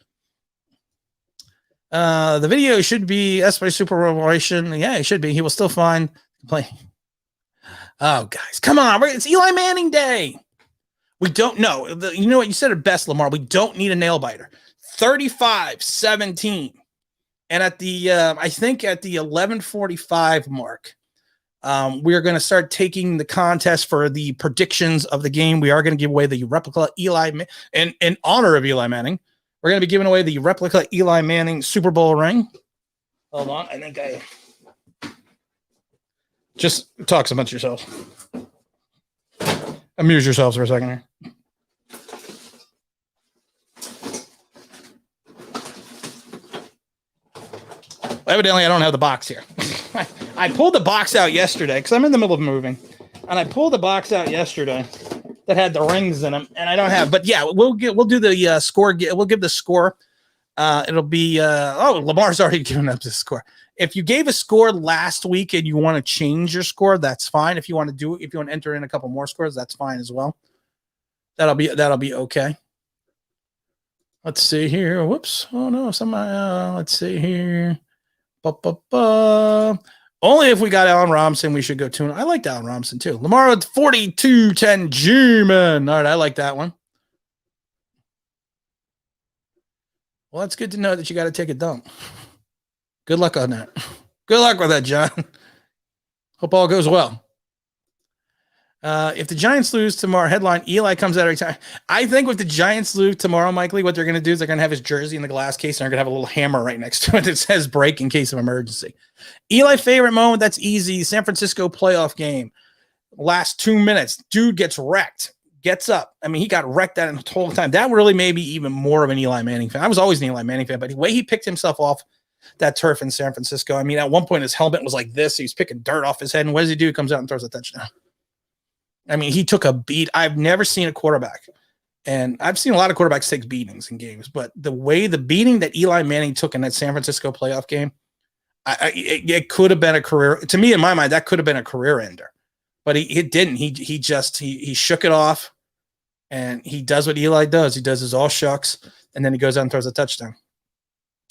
The video should be by Super Revelation. Yeah, it should be. He will still find play. Oh, guys, come on. It's Eli Manning Day. We don't know. You know what? You said it best, Lamar. We don't need a nail biter. 35-17. And at the I think at the 11:45 mark, we're going to start taking the contest for the predictions of the game. We are going to give away the replica in honor of Eli Manning. We're going to be giving away the replica Eli Manning Super Bowl ring. Hold on. I think I just talk amongst yourselves. Amuse yourselves for a second here. Evidently, I don't have the box here. I pulled the box out yesterday because I'm in the middle of moving, and I pulled the box out yesterday that had the rings in them, and I don't have. But yeah, we'll do the score. We'll give the score. It'll be Lamar's already given up the score. If you gave a score last week and you want to change your score, that's fine. If you want to enter in a couple more scores, that's fine as well. That'll be okay. Let's see here. Whoops. Oh no, let's see here. Only if we got Allen Robinson, we should go tune. I liked Allen Robinson too. Lamar with 42-10 G-Man. All right, I like that one. Well, that's good to know that you got to take a dump. Good luck on that. Good luck with that, John. Hope all goes well. If the Giants lose tomorrow, headline, Eli comes out every time. I think if the Giants lose tomorrow, Mike Lee, what they're going to do is they're going to have his jersey in the glass case and they're going to have a little hammer right next to it that says break in case of emergency. Eli, favorite moment, that's easy. San Francisco playoff game. Last 2 minutes. Dude gets wrecked. Gets up. I mean, he got wrecked that the whole time. That really made me even more of an Eli Manning fan. I was always an Eli Manning fan, but the way he picked himself off that turf in San Francisco, I mean, at one point his helmet was like this. He was picking dirt off his head. And what does he do? He comes out and throws a touchdown. I mean, he took a beat. I've never seen a quarterback, and I've seen a lot of quarterbacks take beatings in games, but the beating that Eli Manning took in that San Francisco playoff game, it could have been a career. To me, in my mind, that could have been a career ender, but he didn't. He shook it off, and he does what Eli does. He does his all shucks, and then he goes out and throws a touchdown.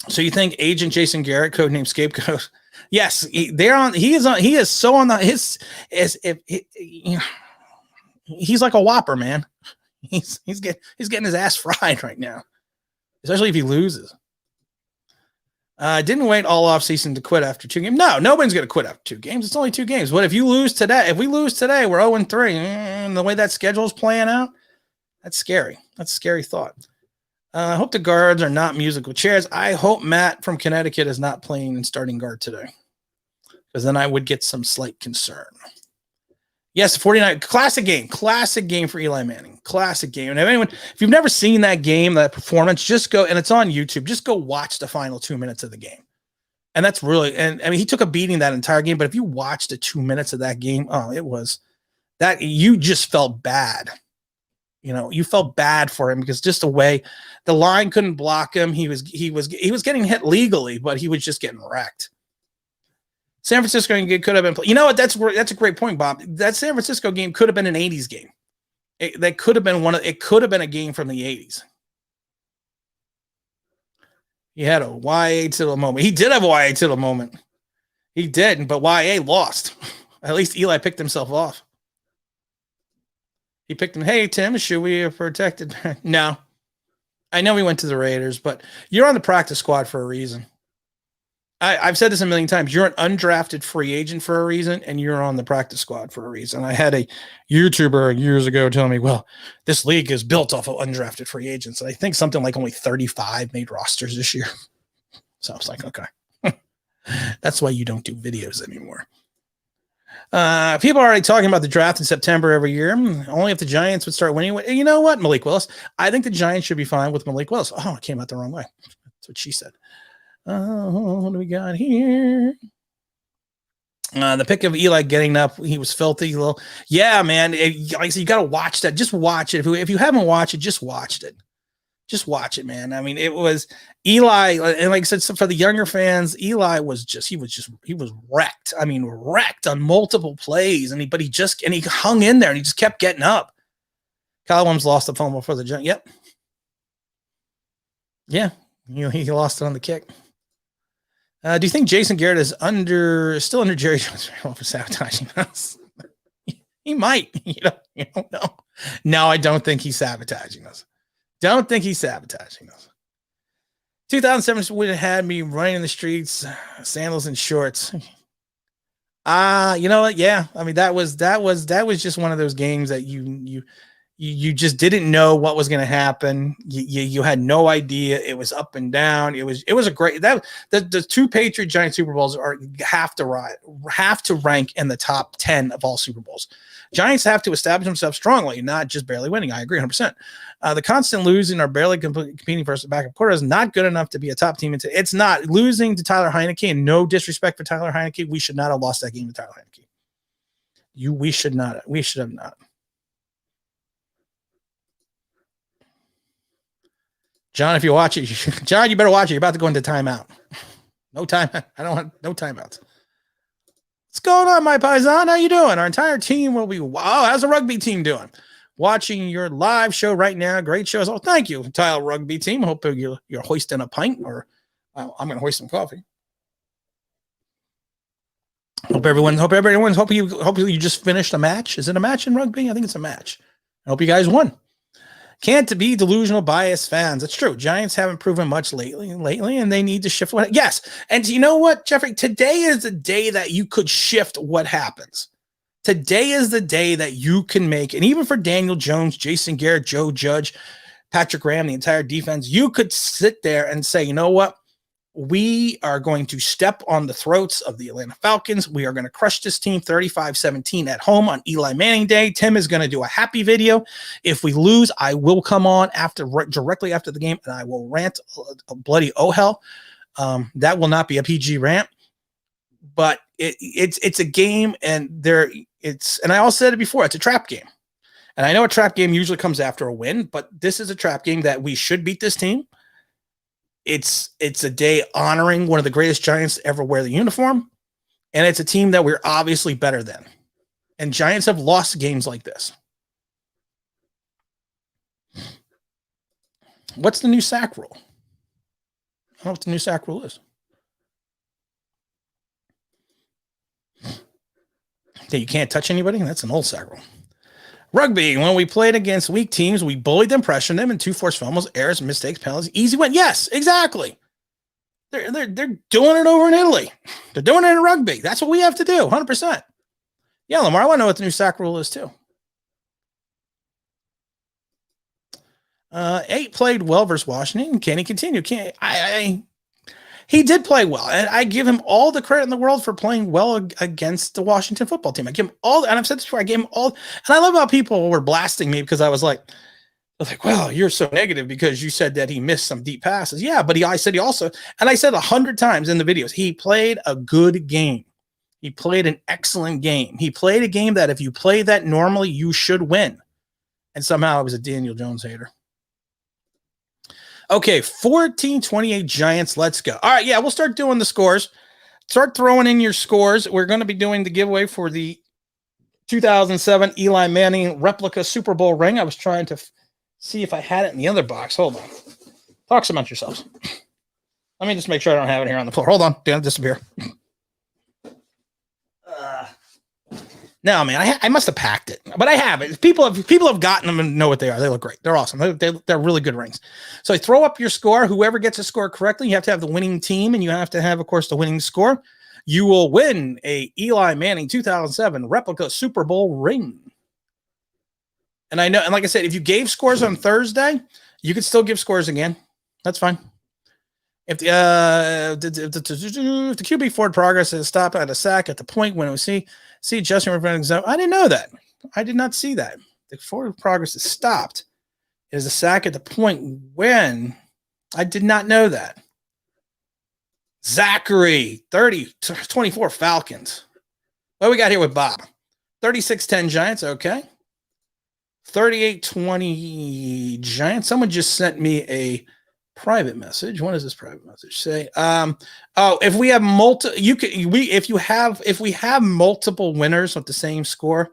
So you think Agent Jason Garrett, codename Scapegoat? Yes, he's like a whopper, man. He's getting his ass fried right now, especially if he loses. Didn't wait all off season to quit after 2 games. No, nobody's going to quit after 2 games. It's only 2 games. What if you lose today? If we lose today, we're 0-3. And the way that schedule is playing out, that's scary. That's a scary thought. I hope the guards are not musical chairs. I hope Matt from Connecticut is not playing in starting guard today, because then I would get some slight concern. Yes, 49. Classic game for Eli Manning. Classic game. And if you've never seen that game, that performance, just go, and it's on YouTube, just go watch the final 2 minutes of the game. And that's really, and I mean, he took a beating that entire game, but if you watched the 2 minutes of that game, it was that you just felt bad. You felt bad for him because just the way the line couldn't block him. He was getting hit legally, but he was just getting wrecked. San Francisco game could have been, you know what? That's a great point, Bob. That San Francisco game could have been an 80s game. It could have been a game from the 80s. He had a YA Tittle moment. He did have a YA Tittle moment. He did, but YA lost. At least Eli picked himself off. He picked him. Hey, Tim, should we have protected? No. I know we went to the Raiders, but you're on the practice squad for a reason. I've said this a million times. You're an undrafted free agent for a reason, and you're on the practice squad for a reason. I had a YouTuber years ago tell me, well, this league is built off of undrafted free agents. And I think something like only 35 made rosters this year. So I was like, okay. That's why you don't do videos anymore. People are already talking about the draft in September every year. Only if the Giants would start winning. You know what, Malik Willis? I think the Giants should be fine with Malik Willis. Oh, it came out the wrong way. That's what she said. What do we got here? The pick of Eli getting up, he was filthy. Yeah, man. Like I said, you got to watch that. Just watch it. If you haven't watched it, just watch it. Just watch it, man. I mean, it was Eli, and like I said, so for the younger fans, Eli was he was wrecked. I mean, wrecked on multiple plays, and he hung in there and he just kept getting up. Kyle Williams lost the fumble for the Giants. Yep. Yeah, he lost it on the kick. Do you think Jason Garrett is still under Jerry Jones for sabotaging us? He might. You don't know. No, I don't think he's sabotaging us. 2007 would have had me running in the streets, sandals and shorts. You know what? Yeah, I mean that was just one of those games that you just didn't know what was going to happen. You had no idea. It was up and down. It was a great the two Patriot Giant Super Bowls have to rank in the top 10 of all Super Bowls. Giants have to establish themselves strongly, not just barely winning. I agree 100%. The constant losing or barely competing for a backup quarter is not good enough to be a top team. It's not. Losing to Tyler Heineke, and no disrespect for Tyler Heineke, we should not have lost that game to Tyler Heineke. We should not. We should have not. John, if you watch it, John, you better watch it. You're about to go into timeout. No time. I don't want no timeouts. What's going on, my paisan? How you doing? Our entire team will be. Wow, how's the rugby team doing? Watching your live show right now. Great shows. Oh, thank you, Tile Rugby team. Hope you're hoisting a pint, or I'm going to hoist some coffee. Hope you just finished a match. Is it a match in rugby? I think it's a match. I hope you guys won. Can't be delusional bias fans. It's true. Giants haven't proven much lately, and they need to shift. Yes. And you know what, Jeffrey? Today is the day that you could shift what happens. Today is the day that you can make, and even for Daniel Jones, Jason Garrett, Joe Judge, Patrick Graham, the entire defense, you could sit there and say, you know what? We are going to step on the throats of the Atlanta Falcons. We are going to crush this team 35-17 at home on Eli Manning Day. Tim is going to do a happy video. If we lose, I will come on directly after the game, and I will rant a bloody oh hell. That will not be a PG rant, but it's a game, and and I also said it before, it's a trap game. And I know a trap game usually comes after a win, but this is a trap game that we should beat this team. It's a day honoring one of the greatest Giants to ever wear the uniform, and it's a team that we're obviously better than. And Giants have lost games like this. What's the new sack rule? I don't know what the new sack rule is. That you can't touch anybody? That's an old sack rule. Rugby, when we played against weak teams, we bullied them, pressured them, and 2 forced fumbles, errors, mistakes, penalties, easy win. Yes, exactly. They're doing it over in Italy. They're doing it in rugby. That's what we have to do, 100%. Yeah, Lamar, I want to know what the new sack rule is too. 8 played well versus Washington. Can he continue? He did play well, and I give him all the credit in the world for playing well against the Washington football team. I give him all, and I've said this before, I gave him all, and I love how people were blasting me because I was like, well, you're so negative because you said that he missed some deep passes. Yeah, but I said 100 times in the videos, he played a good game. He played an excellent game. He played a game that if you play that normally, you should win. And somehow I was a Daniel Jones hater. Okay, 14-28 Giants. Let's go. All right, yeah, we'll start doing the scores. Start throwing in your scores. We're going to be doing the giveaway for the 2007 Eli Manning replica Super Bowl ring. I was trying to see if I had it in the other box. Hold on. Talk amongst yourselves. Let me just make sure I don't have it here on the floor. Hold on. Don't disappear. No, man, I must have packed it, but I have it. People have gotten them and know what they are. They look great. They're awesome. They're really good rings. So I throw up your score. Whoever gets a score correctly, you have to have the winning team, and you have to have, of course, the winning score. You will win a Eli Manning 2007 replica Super Bowl ring. And I know, and like I said, if you gave scores on Thursday, you could still give scores again. That's fine. If the QB forward progress is stopped at a sack at the point when we see Justin representing zone. I didn't know that. I did not see that. The forward progress is stopped. It is a sack at the point when I did not know that. Zachary, 30-24 Falcons. What we got here with Bob? 36-10 Giants, okay. 38-20 Giants. Someone just sent me a private message. What does this private message say? If we have if we have multiple winners with the same score,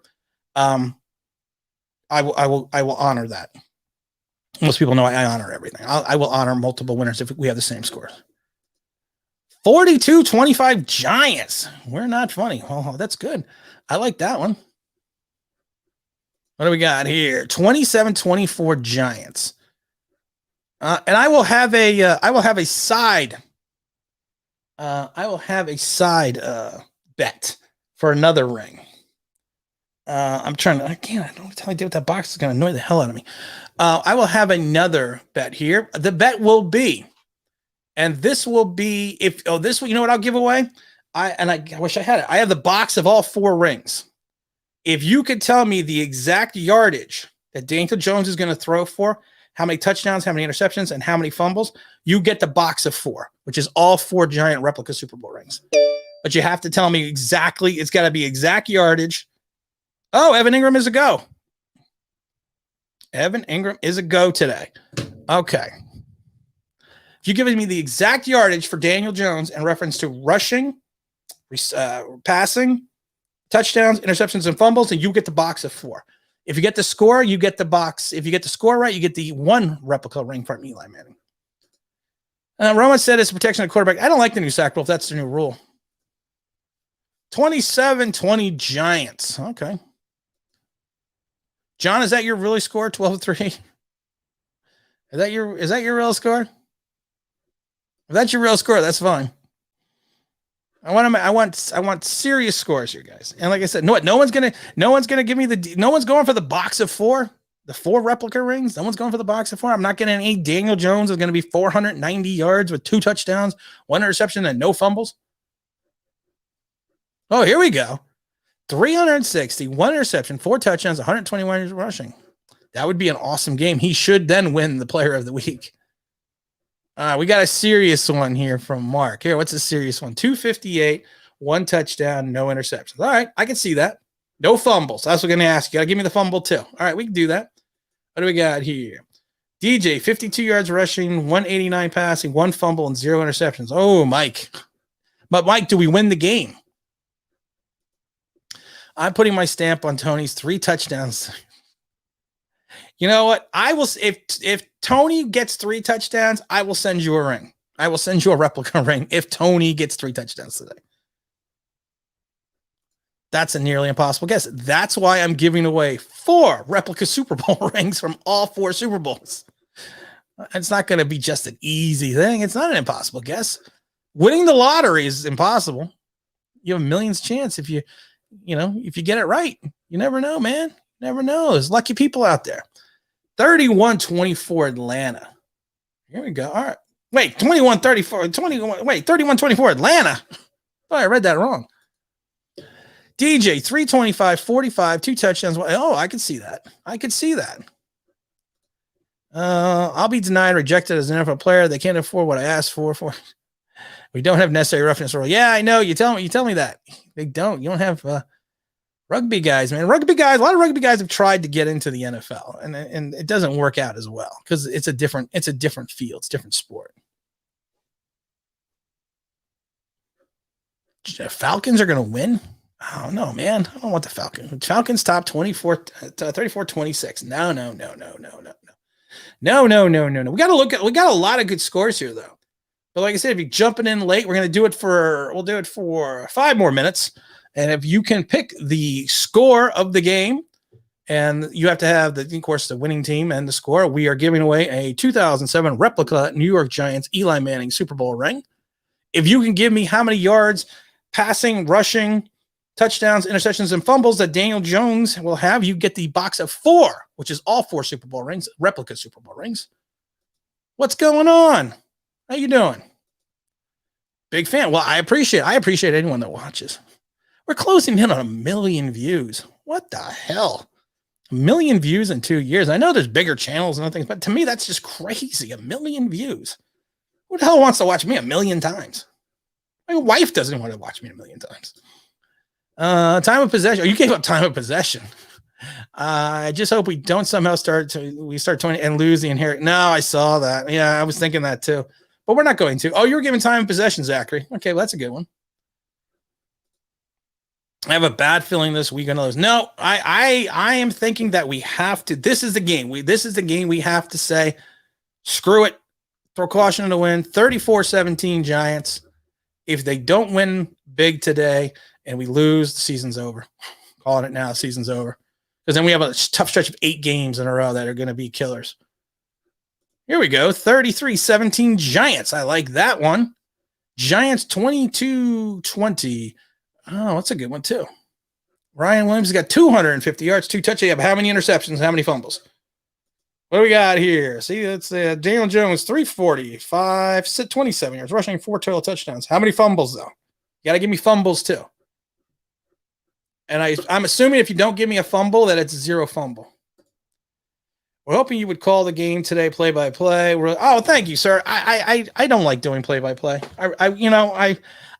I will honor that. Most people know I honor everything. I will honor multiple winners if we have the same scores. 42-25 Giants. We're not funny. Oh, that's good. I like that one. What do we got here? 27-24 Giants. And I will have a side bet for another ring. I'm trying to, I don't know what I did with that box. It's going to annoy the hell out of me. I will have another bet here. The bet will be, and this will be, you know what I'll give away? I wish I had it. I have the box of all 4 rings. If you could tell me the exact yardage that Daniel Jones is going to throw for, how many touchdowns, how many interceptions, and how many fumbles, you get the box of 4, which is all 4 giant replica Super Bowl rings. But you have to tell me exactly, it's got to be exact yardage. Oh, Evan Engram is a go. Evan Engram is a go today. Okay. If you give me the exact yardage for Daniel Jones in reference to rushing, passing, touchdowns, interceptions, and fumbles, and you get the box of 4. If you get the score, you get the box. If you get the score right, you get the 1 replica ring from Eli Manning. Roman said it's protection of quarterback. I don't like the new sack rule if that's the new rule. 27-20 Giants. Okay. John, is that your really score? 12-3? Is that your real score? If that's your real score, that's fine. I want serious scores here, guys. And like I said, no one's gonna give me no one's going for the box of 4, the 4 replica rings. No one's going for the box of 4. I'm not getting any Daniel Jones is going to be 490 yards with 2 touchdowns, 1 interception, and no fumbles. Oh, here we go. 360, 1 interception, 4 touchdowns, 121 yards rushing. That would be an awesome game. He should then win the player of the week. We got a serious one here from Mark. Here, what's a serious one? 258, 1 touchdown, no interceptions. All right, I can see that. No fumbles. That's what I'm going to ask. You got to give me the fumble too. All right, we can do that. What do we got here? DJ, 52 yards rushing, 189 passing, 1 fumble, and 0 interceptions. Oh, Mike. But, Mike, do we win the game? I'm putting my stamp on Tony's 3 touchdowns. You know what? I will, if Tony gets 3 touchdowns, I will send you a ring. I will send you a replica ring if Tony gets 3 touchdowns today. That's a nearly impossible guess. That's why I'm giving away 4 replica Super Bowl rings from all 4 Super Bowls. It's not going to be just an easy thing. It's not an impossible guess. Winning the lottery is impossible. You have a million's chance if you get it right. You never know, man. You never know. There's lucky people out there. 31-24 Atlanta. Here we go. All right. Wait, 21-34, 21. Wait, 31-24 Atlanta. Oh, I read that wrong. DJ 325, 45, 2 touchdowns. Oh, I can see that. I'll be denied, rejected as an NFL player. They can't afford what I asked for. We don't have necessary roughness rule. Yeah, I know. You tell me that. They don't. You don't have rugby guys, man. A lot of rugby guys have tried to get into the NFL, and it doesn't work out as well because it's a different field, it's a different sport. Falcons are going to win. I don't know, man. I don't want the Falcons. Falcons top 34-26. No. We got a lot of good scores here though. But like I said, if you're jumping in late, we'll do it for 5 more minutes. And if you can pick the score of the game, and you have to have the winning team and the score, we are giving away a 2007 replica New York Giants Eli Manning Super Bowl ring. If you can give me how many yards, passing, rushing, touchdowns, interceptions, and fumbles that Daniel Jones will have, you get the box of 4, which is all 4 Super Bowl rings, replica Super Bowl rings. What's going on? How you doing? Big fan. Well, I appreciate anyone that watches. We're closing in on 1 million views. What the hell? 1 million views in 2 years. I know there's bigger channels and other things, but to me, that's just crazy. 1 million views. Who the hell wants to watch me 1 million times? My wife doesn't want to watch me 1 million times. Time of possession. Oh, you gave up time of possession. I just hope we don't somehow start 20 and lose the inherit. No, I saw that. Yeah, I was thinking that too. But we're not going to. Oh, you were giving time of possession, Zachary. Okay, well, that's a good one. I have a bad feeling this week on those. No, I am thinking that we have to. This is the game. This is the game we have to say, screw it. Throw caution to the wind. 34-17 Giants. If they don't win big today and we lose, the season's over. Calling it now, the season's over. Because then we have a tough stretch of 8 games in a row that are going to be killers. Here we go. 33-17 Giants. I like that one. Giants 22-20. Oh, that's a good one too. Ryan Williams has got 250 yards, 2 touchdowns. How many interceptions? How many fumbles? What do we got here? See, that's Daniel Jones, 345, 27 yards, rushing 4 total touchdowns. How many fumbles, though? You got to give me fumbles, too. And I'm assuming if you don't give me a fumble, that it's 0 fumble. We're hoping you would call the game today play-by-play. Oh, thank you, sir. I don't like doing play-by-play.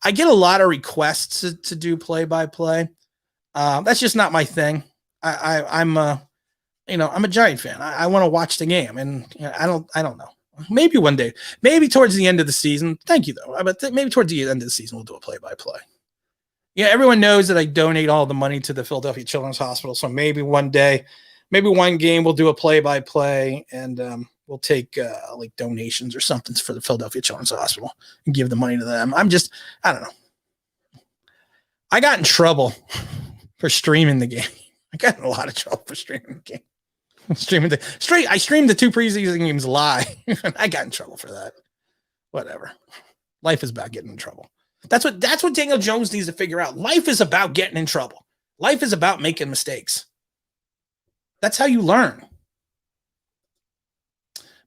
I get a lot of requests to do play-by-play. That's just not my thing. I'm a Giant fan. I want to watch the game, and I don't know. Maybe one day, maybe towards the end of the season. Thank you, though. But maybe towards the end of the season, we'll do a play-by-play. Yeah, everyone knows that I donate all the money to the Philadelphia Children's Hospital. So maybe one day, maybe one game, we'll do a play-by-play, and we'll take like donations or something for the Philadelphia Children's Hospital and give the money to them. I don't know. I got in trouble for streaming the game. I got in a lot of trouble for streaming the game. I streamed the 2 preseason games live. I got in trouble for that. Whatever. Life is about getting in trouble. That's what Daniel Jones needs to figure out. Life is about getting in trouble. Life is about making mistakes. That's how you learn.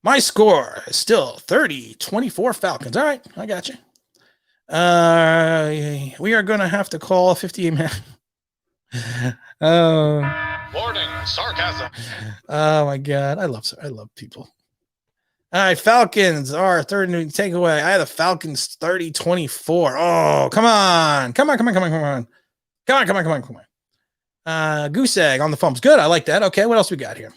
My score is still 30-24 Falcons. All right, I got you. We are going to have to call 58 minutes. Warning, sarcasm. Oh my God, I love people. All right, Falcons are third new takeaway. I have the Falcons 30-24. Oh, come on. Goose egg on the fumbles. Good, I like that. Okay, what else we got here?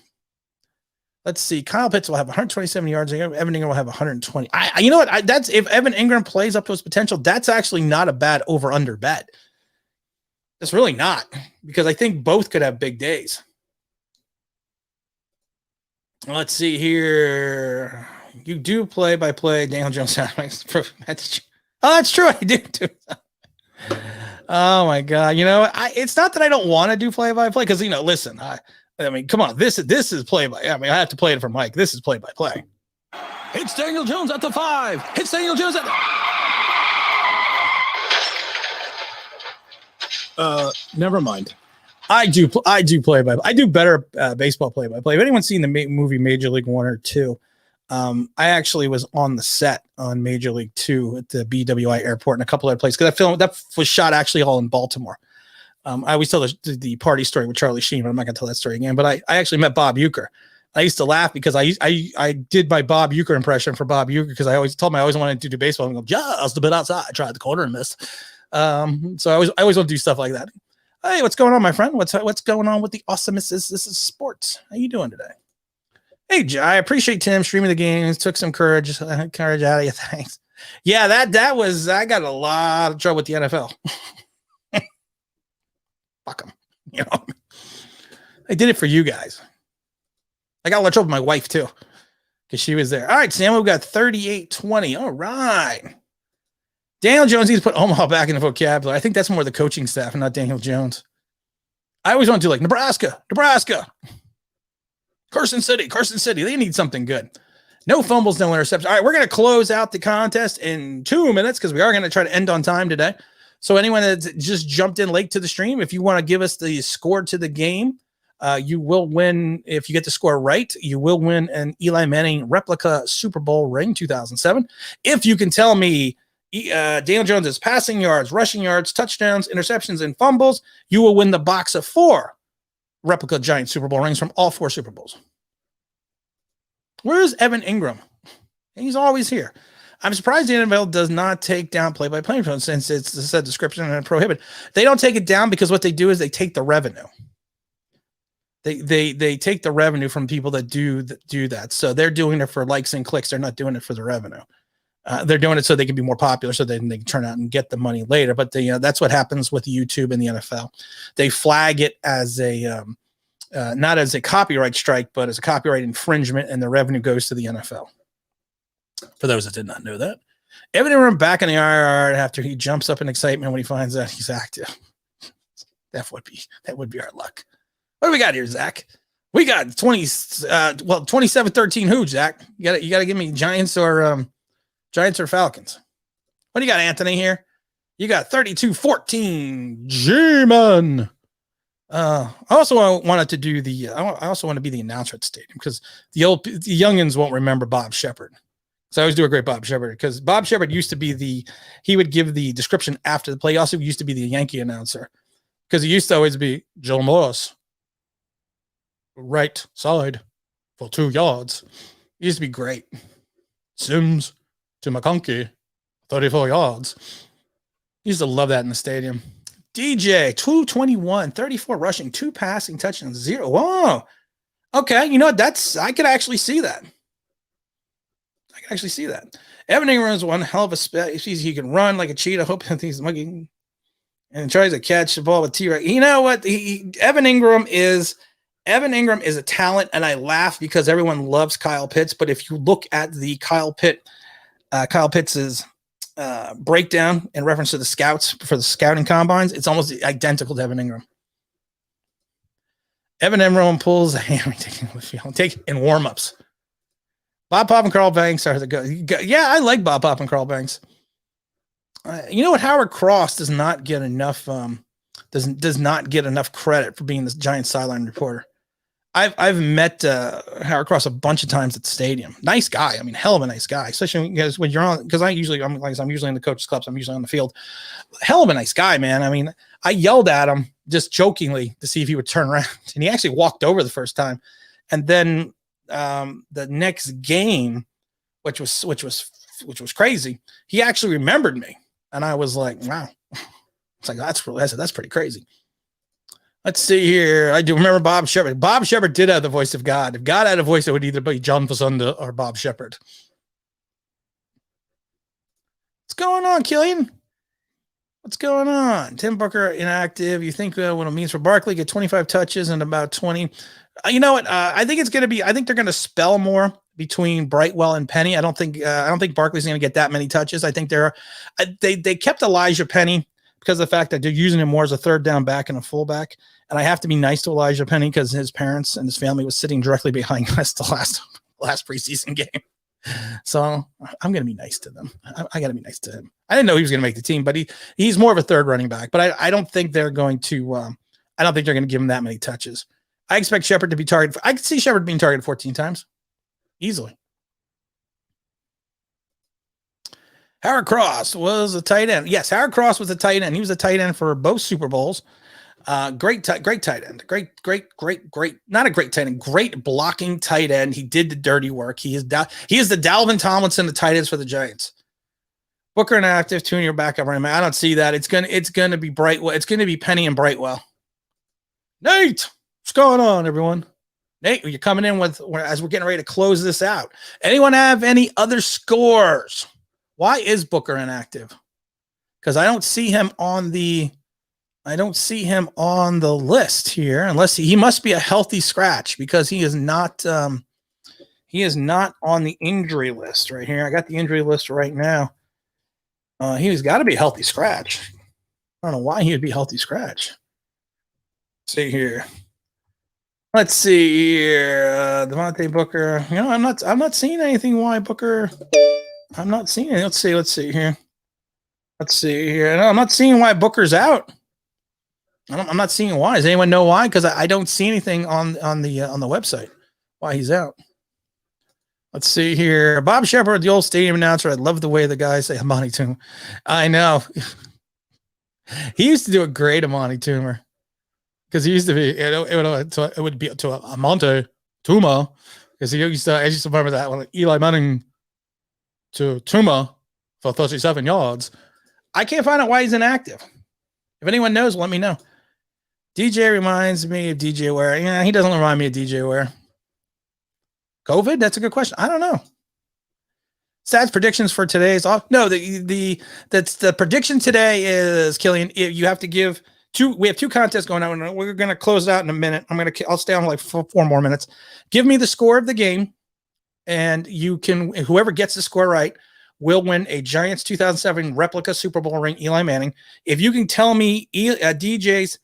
Let's see. Kyle Pitts will have 127 yards. Evan Engram will have 120. You know what? That's if Evan Engram plays up to his potential, that's actually not a bad over-under bet. It's really not, because I think both could have big days. Let's see here. You do play-by-play Daniel Jones. That's true. I do too. Oh my God. It's not that I don't want to do play-by-play, because listen, I mean, come on. This is play-by. I mean, I have to play it for Mike. This is play-by-play. It's Daniel Jones at the 5. It's Daniel Jones at never mind. I do play by. I do better baseball play by play. If anyone's seen the movie Major League 1 or 2, I actually was on the set on Major League 2 at the BWI airport and a couple other places because that was shot actually all in Baltimore. I always tell the party story with Charlie Sheen, but I'm not going to tell that story again. But I actually met Bob Uecker. I used to laugh because I did my Bob Uecker impression for Bob Uecker because I always told him I always wanted to do baseball. And go, just a bit outside. I tried the corner and missed. So I always want to do stuff like that. Hey, what's going on, my friend? What's going on with the awesomeness? This is sports. How you doing today? Hey, I appreciate Tim streaming the games. Took some courage out of you. Thanks. Yeah, I got a lot of trouble with the NFL. Fuck them. You know, I did it for you guys. I got a lot of trouble with my wife too because she was there. All right, Sam, we've got 38-20. All right. Daniel Jones needs to put Omaha back in the vocabulary. I think that's more the coaching staff and not Daniel Jones. I always want to do like Nebraska. Carson City. They need something good. No fumbles, no interceptions. All right, we're going to close out the contest in 2 minutes because we are going to try to end on time today. So anyone that just jumped in late to the stream, if you want to give us the score to the game, you will win. If you get the score right, you will win an Eli Manning replica Super Bowl ring 2007. If you can tell me Daniel Jones' passing yards, rushing yards, touchdowns, interceptions, and fumbles, you will win the box of 4 replica giant Super Bowl rings from all 4 Super Bowls. Where's Evan Engram? He's always here. I'm surprised the NFL does not take down play-by-play since it's a set description and prohibited. They don't take it down because what they do is they take the revenue. They take the revenue from people that do that. So they're doing it for likes and clicks. They're not doing it for the revenue. They're doing it so they can be more popular, so they can turn out and get the money later. But that's what happens with YouTube and the NFL. They flag it as a not as a copyright strike, but as a copyright infringement, and the revenue goes to the NFL. For those that did not know that, Evan Engram back in the IR after he jumps up in excitement when he finds out he's active. That would be our luck. What do we got here, Zach? We got 27-13. Who, Zach? You got to give me Giants or Falcons. What do you got, Anthony? Here, you got 32-14. G-Man. I also wanted to do I also want to be the announcer at the stadium because the youngins won't remember Bob Shepard. So I always do a great Bob Shepard because Bob Shepard used to be he would give the description after the play. He also used to be the Yankee announcer because he used to always be Joe Morris, right side for 2 yards. He used to be great. Sims to McConkey, 34 yards. He used to love that in the stadium. DJ, 221, 34 rushing, 2 passing, touchdowns, 0. Whoa. Okay, you know what? I could actually see that. Evan Engram is one hell of a species. He can run like a cheetah. Hope he's mugging and tries to catch the ball with T-Rex. You know what? Evan Engram is a talent, and I laugh because everyone loves Kyle Pitts. But if you look at the Kyle Pitts' breakdown in reference to the scouts for the scouting combines, it's almost identical to Evan Engram. Evan Engram pulls a hammy in warmups. Bob Pop and Carl Banks are the good. Yeah, I like Bob Pop and Carl Banks. You know what? Howard Cross does not get enough. Does not get enough credit for being this giant sideline reporter. I've met Howard Cross a bunch of times at the stadium. Nice guy. I mean, hell of a nice guy. Especially because when you're on, because I'm usually in the coaches clubs. I'm usually on the field. Hell of a nice guy, man. I mean, I yelled at him just jokingly to see if he would turn around, and he actually walked over the first time, and then. The next game, which was crazy, he actually remembered me, and I was like, wow. It's like that's pretty crazy. Let's see here. I do remember Bob Shepard. Bob Shepard did have the voice of God. If God had a voice, it would either be John Fasunda or Bob Shepard. What's going on, Killian? What's going on? Tim Booker inactive. You think what it means for Barkley? Get 25 touches and about 20. You know what? I think they're going to spell more between Brightwell and Penny. I don't think Barkley's going to get that many touches. I think they kept Elijah Penny because of the fact that they're using him more as a third down back and a fullback. And I have to be nice to Elijah Penny because his parents and his family was sitting directly behind us the last preseason game. So I'm going to be nice to them. I got to be nice to him. I didn't know he was going to make the team, but he's more of a third running back. But I don't think they're going to. I don't think they're going to give him that many touches. I expect Shepard to be targeted. I could see Shepard being targeted 14 times easily. Howard Cross was a tight end. Yes, Howard Cross was a tight end. He was a tight end for both Super Bowls. Great tight end. Great. Not a great tight end. Great blocking tight end. He did the dirty work. He is the Dalvin Tomlinson, the tight ends for the Giants. Booker inactive, Toney your backup running back. I don't see that. It's gonna be Brightwell. It's gonna be Penny and Brightwell. Nate, what's going on, everyone? Nate, you're coming in as we're getting ready to close this out. Anyone have any other scores? Why is Booker inactive? Because I don't see him on the list here, unless he must be a healthy scratch, because he is not on the injury list right here. I got the injury list right now. He's got to be a healthy scratch. I don't know why he would be a healthy scratch. Let's see here. Devontae Booker. I'm not seeing anything why Booker. I'm not seeing it. Let's see here. No, I'm not seeing why Booker's out. I'm not seeing why. Does anyone know why? Because I don't see anything on the website why he's out. Let's see here. Bob Shepard, the old stadium announcer. I love the way the guys say Amani Toomer. I know. He used to do a great Amani Toomer. Because he used to be, it would be to Amante Tuma. Because I used to remember that one. Eli Manning to Tuma for 37 yards. I can't find out why he's inactive. If anyone knows, let me know. DJ reminds me of DJ Ware. Yeah, he doesn't remind me of DJ Ware. COVID? That's a good question. I don't know. Stats predictions for today's off. No, the prediction today is, Killian, you have to give two. We have two contests going on. We're going to close it out in a minute. I'll stay on like four more minutes. Give me the score of the game, and whoever gets the score right will win a Giants 2007 replica Super Bowl ring, Eli Manning. If you can tell me DJ's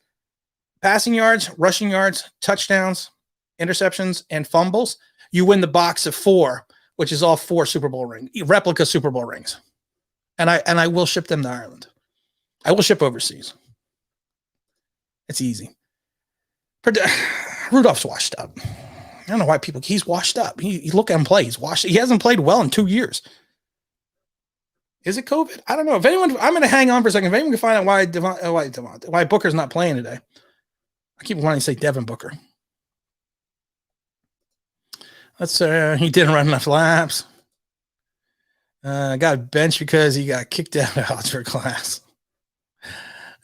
passing yards, rushing yards, touchdowns, interceptions, and fumbles, you win the box of 4, which is all 4 Super Bowl replica Super Bowl rings. And I will ship them to Ireland. I will ship overseas. It's easy. Rudolph's washed up. I don't know why he's washed up. He look at him play. He's washed. He hasn't played well in 2 years. Is it COVID? I don't know. If anyone, I'm going to hang on for a second. If anyone can find out why Booker's not playing today. I keep wanting to say Devin Booker. He didn't run enough laps. Got benched because he got kicked out of Oxford class.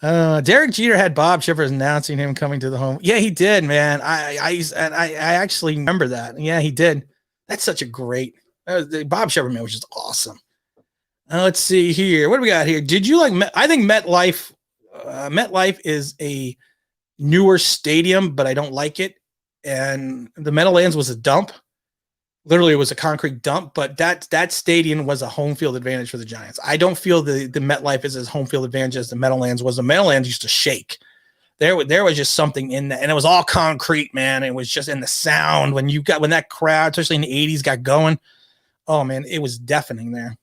Derek Jeter had Bob Shepard announcing him coming to the home. Yeah, he did, man. I actually remember that. Yeah, he did. That's such a great. Bob Shepard, man, was just awesome. Let's see here. What do we got here? Did you like? I think MetLife. MetLife is a newer stadium, but I don't like it. And the Meadowlands was a dump. Literally, it was a concrete dump. But that stadium was a home field advantage for the Giants. I don't feel the MetLife is as home field advantage as the Meadowlands was. The Meadowlands used to shake. There was just something in that, and it was all concrete, man. It was just in the sound when that crowd, especially in the 80s, got going. Oh man, it was deafening there.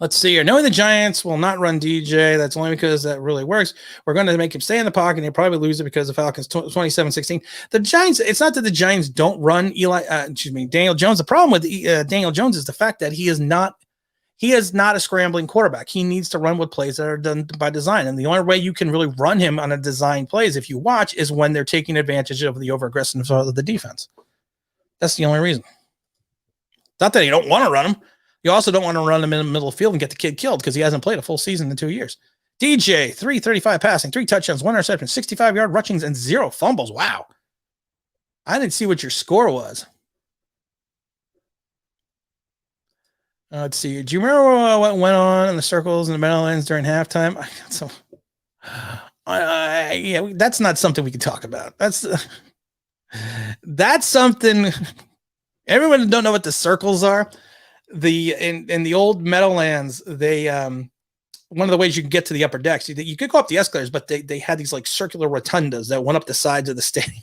Let's see here. Knowing the Giants will not run DJ, that's only because that really works. We're going to make him stay in the pocket, and he'll probably lose it because the Falcons 27-16. The Giants, it's not that the Giants don't run Daniel Jones. The problem with Daniel Jones is the fact that he is not a scrambling quarterback. He needs to run with plays that are done by design. And the only way you can really run him on a design plays, if you watch, is when they're taking advantage of the over-aggressiveness of the defense. That's the only reason. Not that you don't want to run him. You also don't want to run him in the middle of the field and get the kid killed because he hasn't played a full season in 2 years. DJ, 335 passing, 3 touchdowns, 1 interception, 65-yard rushings, and 0 fumbles. Wow. I didn't see what your score was. Let's see. Do you remember what went on in the circles in the Meadowlands during halftime? Yeah, that's not something we can talk about. That's something. Everyone don't know what the circles are. In the old Meadowlands, they one of the ways you can get to the upper decks, you could go up the escalators, but they had these like circular rotundas that went up the sides of the stadium.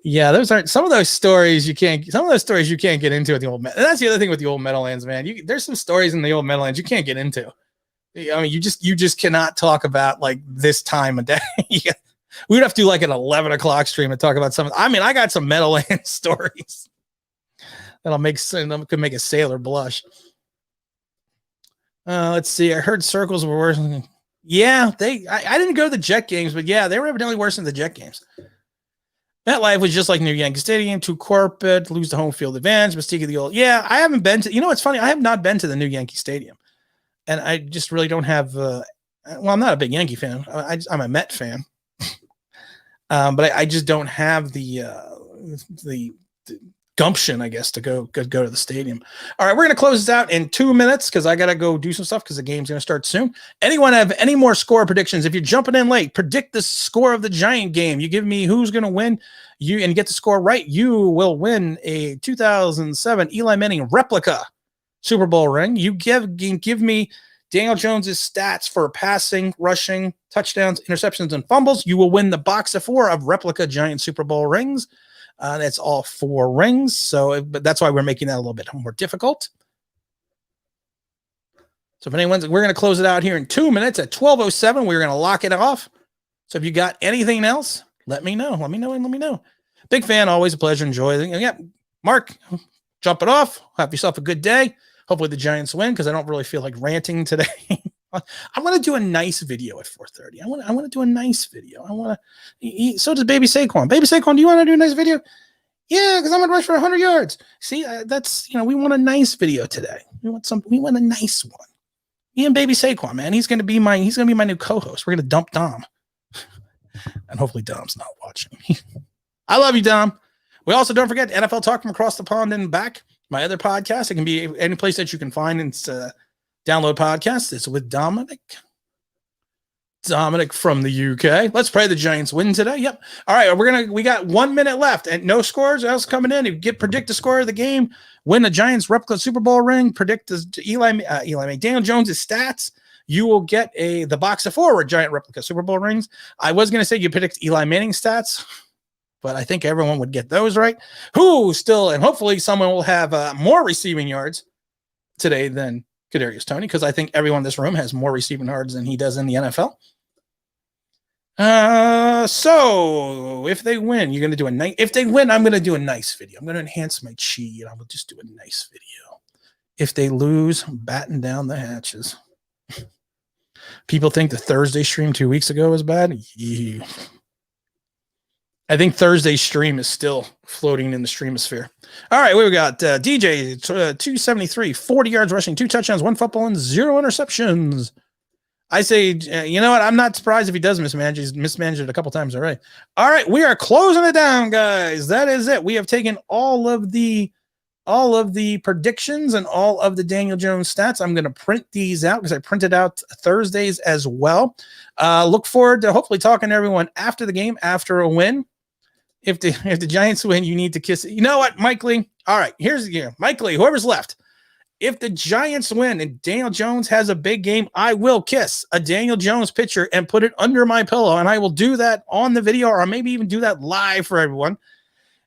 Yeah, some of those stories you can't get into at the old. And that's the other thing with the old Meadowlands, man. There's some stories in the old Meadowlands you can't get into. I mean, you just cannot talk about like this time of day. Yeah. We'd have to do like an 11 o'clock stream and talk about some. I mean, I got some Meadowlands stories that'll could make a sailor blush. Let's see. I heard circles were worse. Yeah, I didn't go to the Jet games, but yeah, they were evidently worse than the Jet games. MetLife was just like New Yankee Stadium, too corporate, lose the home field advantage, mystique of the old. Yeah, I haven't been to, it's funny. I have not been to the new Yankee Stadium. And I just really don't have, I'm not a big Yankee fan. I'm a Met fan. But I just don't have the gumption, I guess, to go to the stadium. All right, we're going to close this out in 2 minutes because I got to go do some stuff because the game's going to start soon. Anyone have any more score predictions? If you're jumping in late, predict the score of the Giant game. You give me who's going to win, and get the score right, you will win a 2007 Eli Manning replica Super Bowl ring. You give me Daniel Jones's stats for passing, rushing, touchdowns, interceptions, and fumbles. You will win the box of 4 of replica Giant Super Bowl rings. That's all 4 rings. But that's why we're making that a little bit more difficult. So we're going to close it out here in 2 minutes at 12:07. We're going to lock it off. So if you got anything else, let me know. Let me know. Big fan. Always a pleasure. Enjoy. Yeah, Mark, jump it off. Have yourself a good day. Hopefully the Giants win because I don't really feel like ranting today. I want to do a nice video at 4:30. I want to do a nice video. So does Baby Saquon. Baby Saquon, do you want to do a nice video? Yeah, because I'm going to rush for 100 yards. See, that's, we want a nice video today. We want a nice one. Me and Baby Saquon, man. He's going to be my new co-host. We're going to dump Dom. And hopefully Dom's not watching. I love you, Dom. We also don't forget NFL Talk from across the pond and back. My other podcast. It can be any place that you can find and download podcasts. It's with Dominic from the UK. Let's pray the Giants win today. Yep. All right. We got 1 minute left and no scores else coming in. If you predict the score of the game, win the Giants replica Super Bowl ring, predict the Daniel Jones's stats. You will get the box of 4 Giant replica Super Bowl rings. I was going to say you predict Eli Manning stats, but I think everyone would get those right. And hopefully someone will have more receiving yards today than Darius Toney, because I think everyone in this room has more receiving yards than he does in the NFL. So if they win, you're going to do if they win, I'm going to do a nice video. I'm going to enhance my chi and I will just do a nice video. If they lose, batten down the hatches. People think the Thursday stream 2 weeks ago was bad. Yeah. I think Thursday's stream is still floating in the streamosphere. All right, we got DJ 273, 40 yards rushing, 2 touchdowns, 1 fumble, and 0 interceptions. I say, you know what? I'm not surprised if he does mismanage. He's mismanaged it a couple times already. All right, we are closing it down, guys. That is it. We have taken all of the predictions and all of the Daniel Jones stats. I'm going to print these out because I printed out Thursdays as well. Look forward to hopefully talking to everyone after the game, after a win. If the Giants win, you need to kiss it. You know what, Mike Lee? All right, here's the game. Mike Lee, whoever's left. If the Giants win and Daniel Jones has a big game, I will kiss a Daniel Jones picture and put it under my pillow. And I will do that on the video, or maybe even do that live for everyone.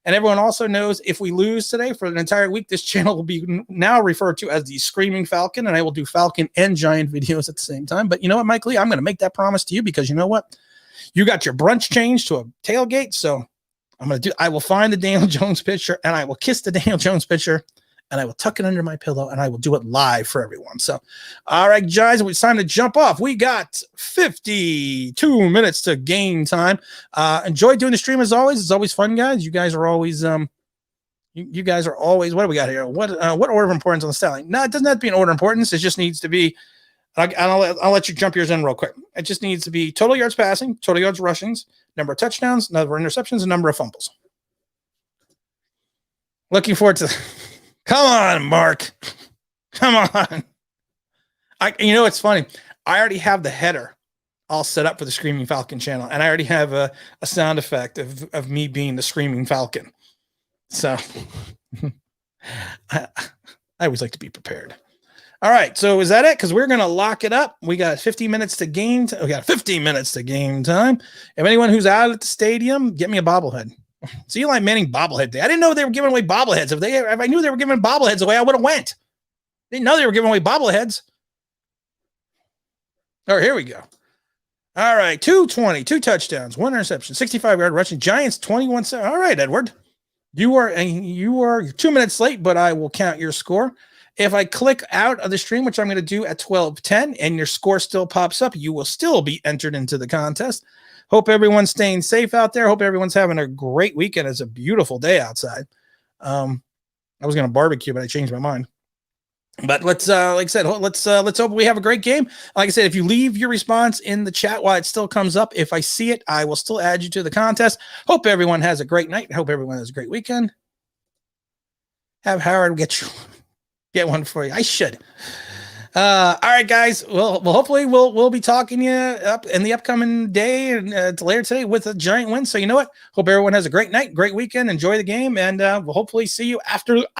And everyone also knows if we lose today for an entire week, this channel will be now referred to as the Screaming Falcon. And I will do Falcon and Giant videos at the same time. But you know what, Mike Lee? I'm going to make that promise to you because you know what? You got your brunch changed to a tailgate. So I will find the Daniel Jones picture and I will kiss the Daniel Jones picture and I will tuck it under my pillow and I will do it live for everyone. So, all right, guys, it's time to jump off. We got 52 minutes to game time. Enjoy doing the stream as always. It's always fun, guys. You guys are always, you guys are always, what do we got here? What order of importance on the styling? No, it doesn't have to be an order of importance. It just needs to be, I'll let you jump yours in real quick. It just needs to be total yards passing, total yards rushings, number of touchdowns, number of interceptions, and number of fumbles. Looking forward to. Come on, Mark. Come on. It's funny. I already have the header all set up for the Screaming Falcon channel, and I already have a sound effect of me being the Screaming Falcon. So I always like to be prepared. All right, so is that it? Because we're going to lock it up. We got 15 minutes to game. We got 15 minutes to game time. If anyone who's out at the stadium, get me a bobblehead. It's Eli Manning bobblehead day. I didn't know they were giving away bobbleheads. If I knew they were giving bobbleheads away, I would have went. Didn't know they were giving away bobbleheads. All right, here we go. All right, 220, 2 touchdowns, 1 interception, 65-yard rushing. Giants 21-7. All right, Edward. You are 2 minutes late, but I will count your score. If I click out of the stream, which I'm going to do at 12:10, and your score still pops up, you will still be entered into the contest. Hope everyone's staying safe out there. Hope everyone's having a great weekend. It's a beautiful day outside. I was going to barbecue, but I changed my mind. But let's, like I said, let's hope we have a great game. Like I said, if you leave your response in the chat while it still comes up, if I see it, I will still add you to the contest. Hope everyone has a great night. Hope everyone has a great weekend. Have Howard get one for you. I should. All right, guys. Well, hopefully we'll be talking to you up in the upcoming day and later today with a giant win. So you know what? Hope everyone has a great night, great weekend. Enjoy the game, and we'll hopefully see you after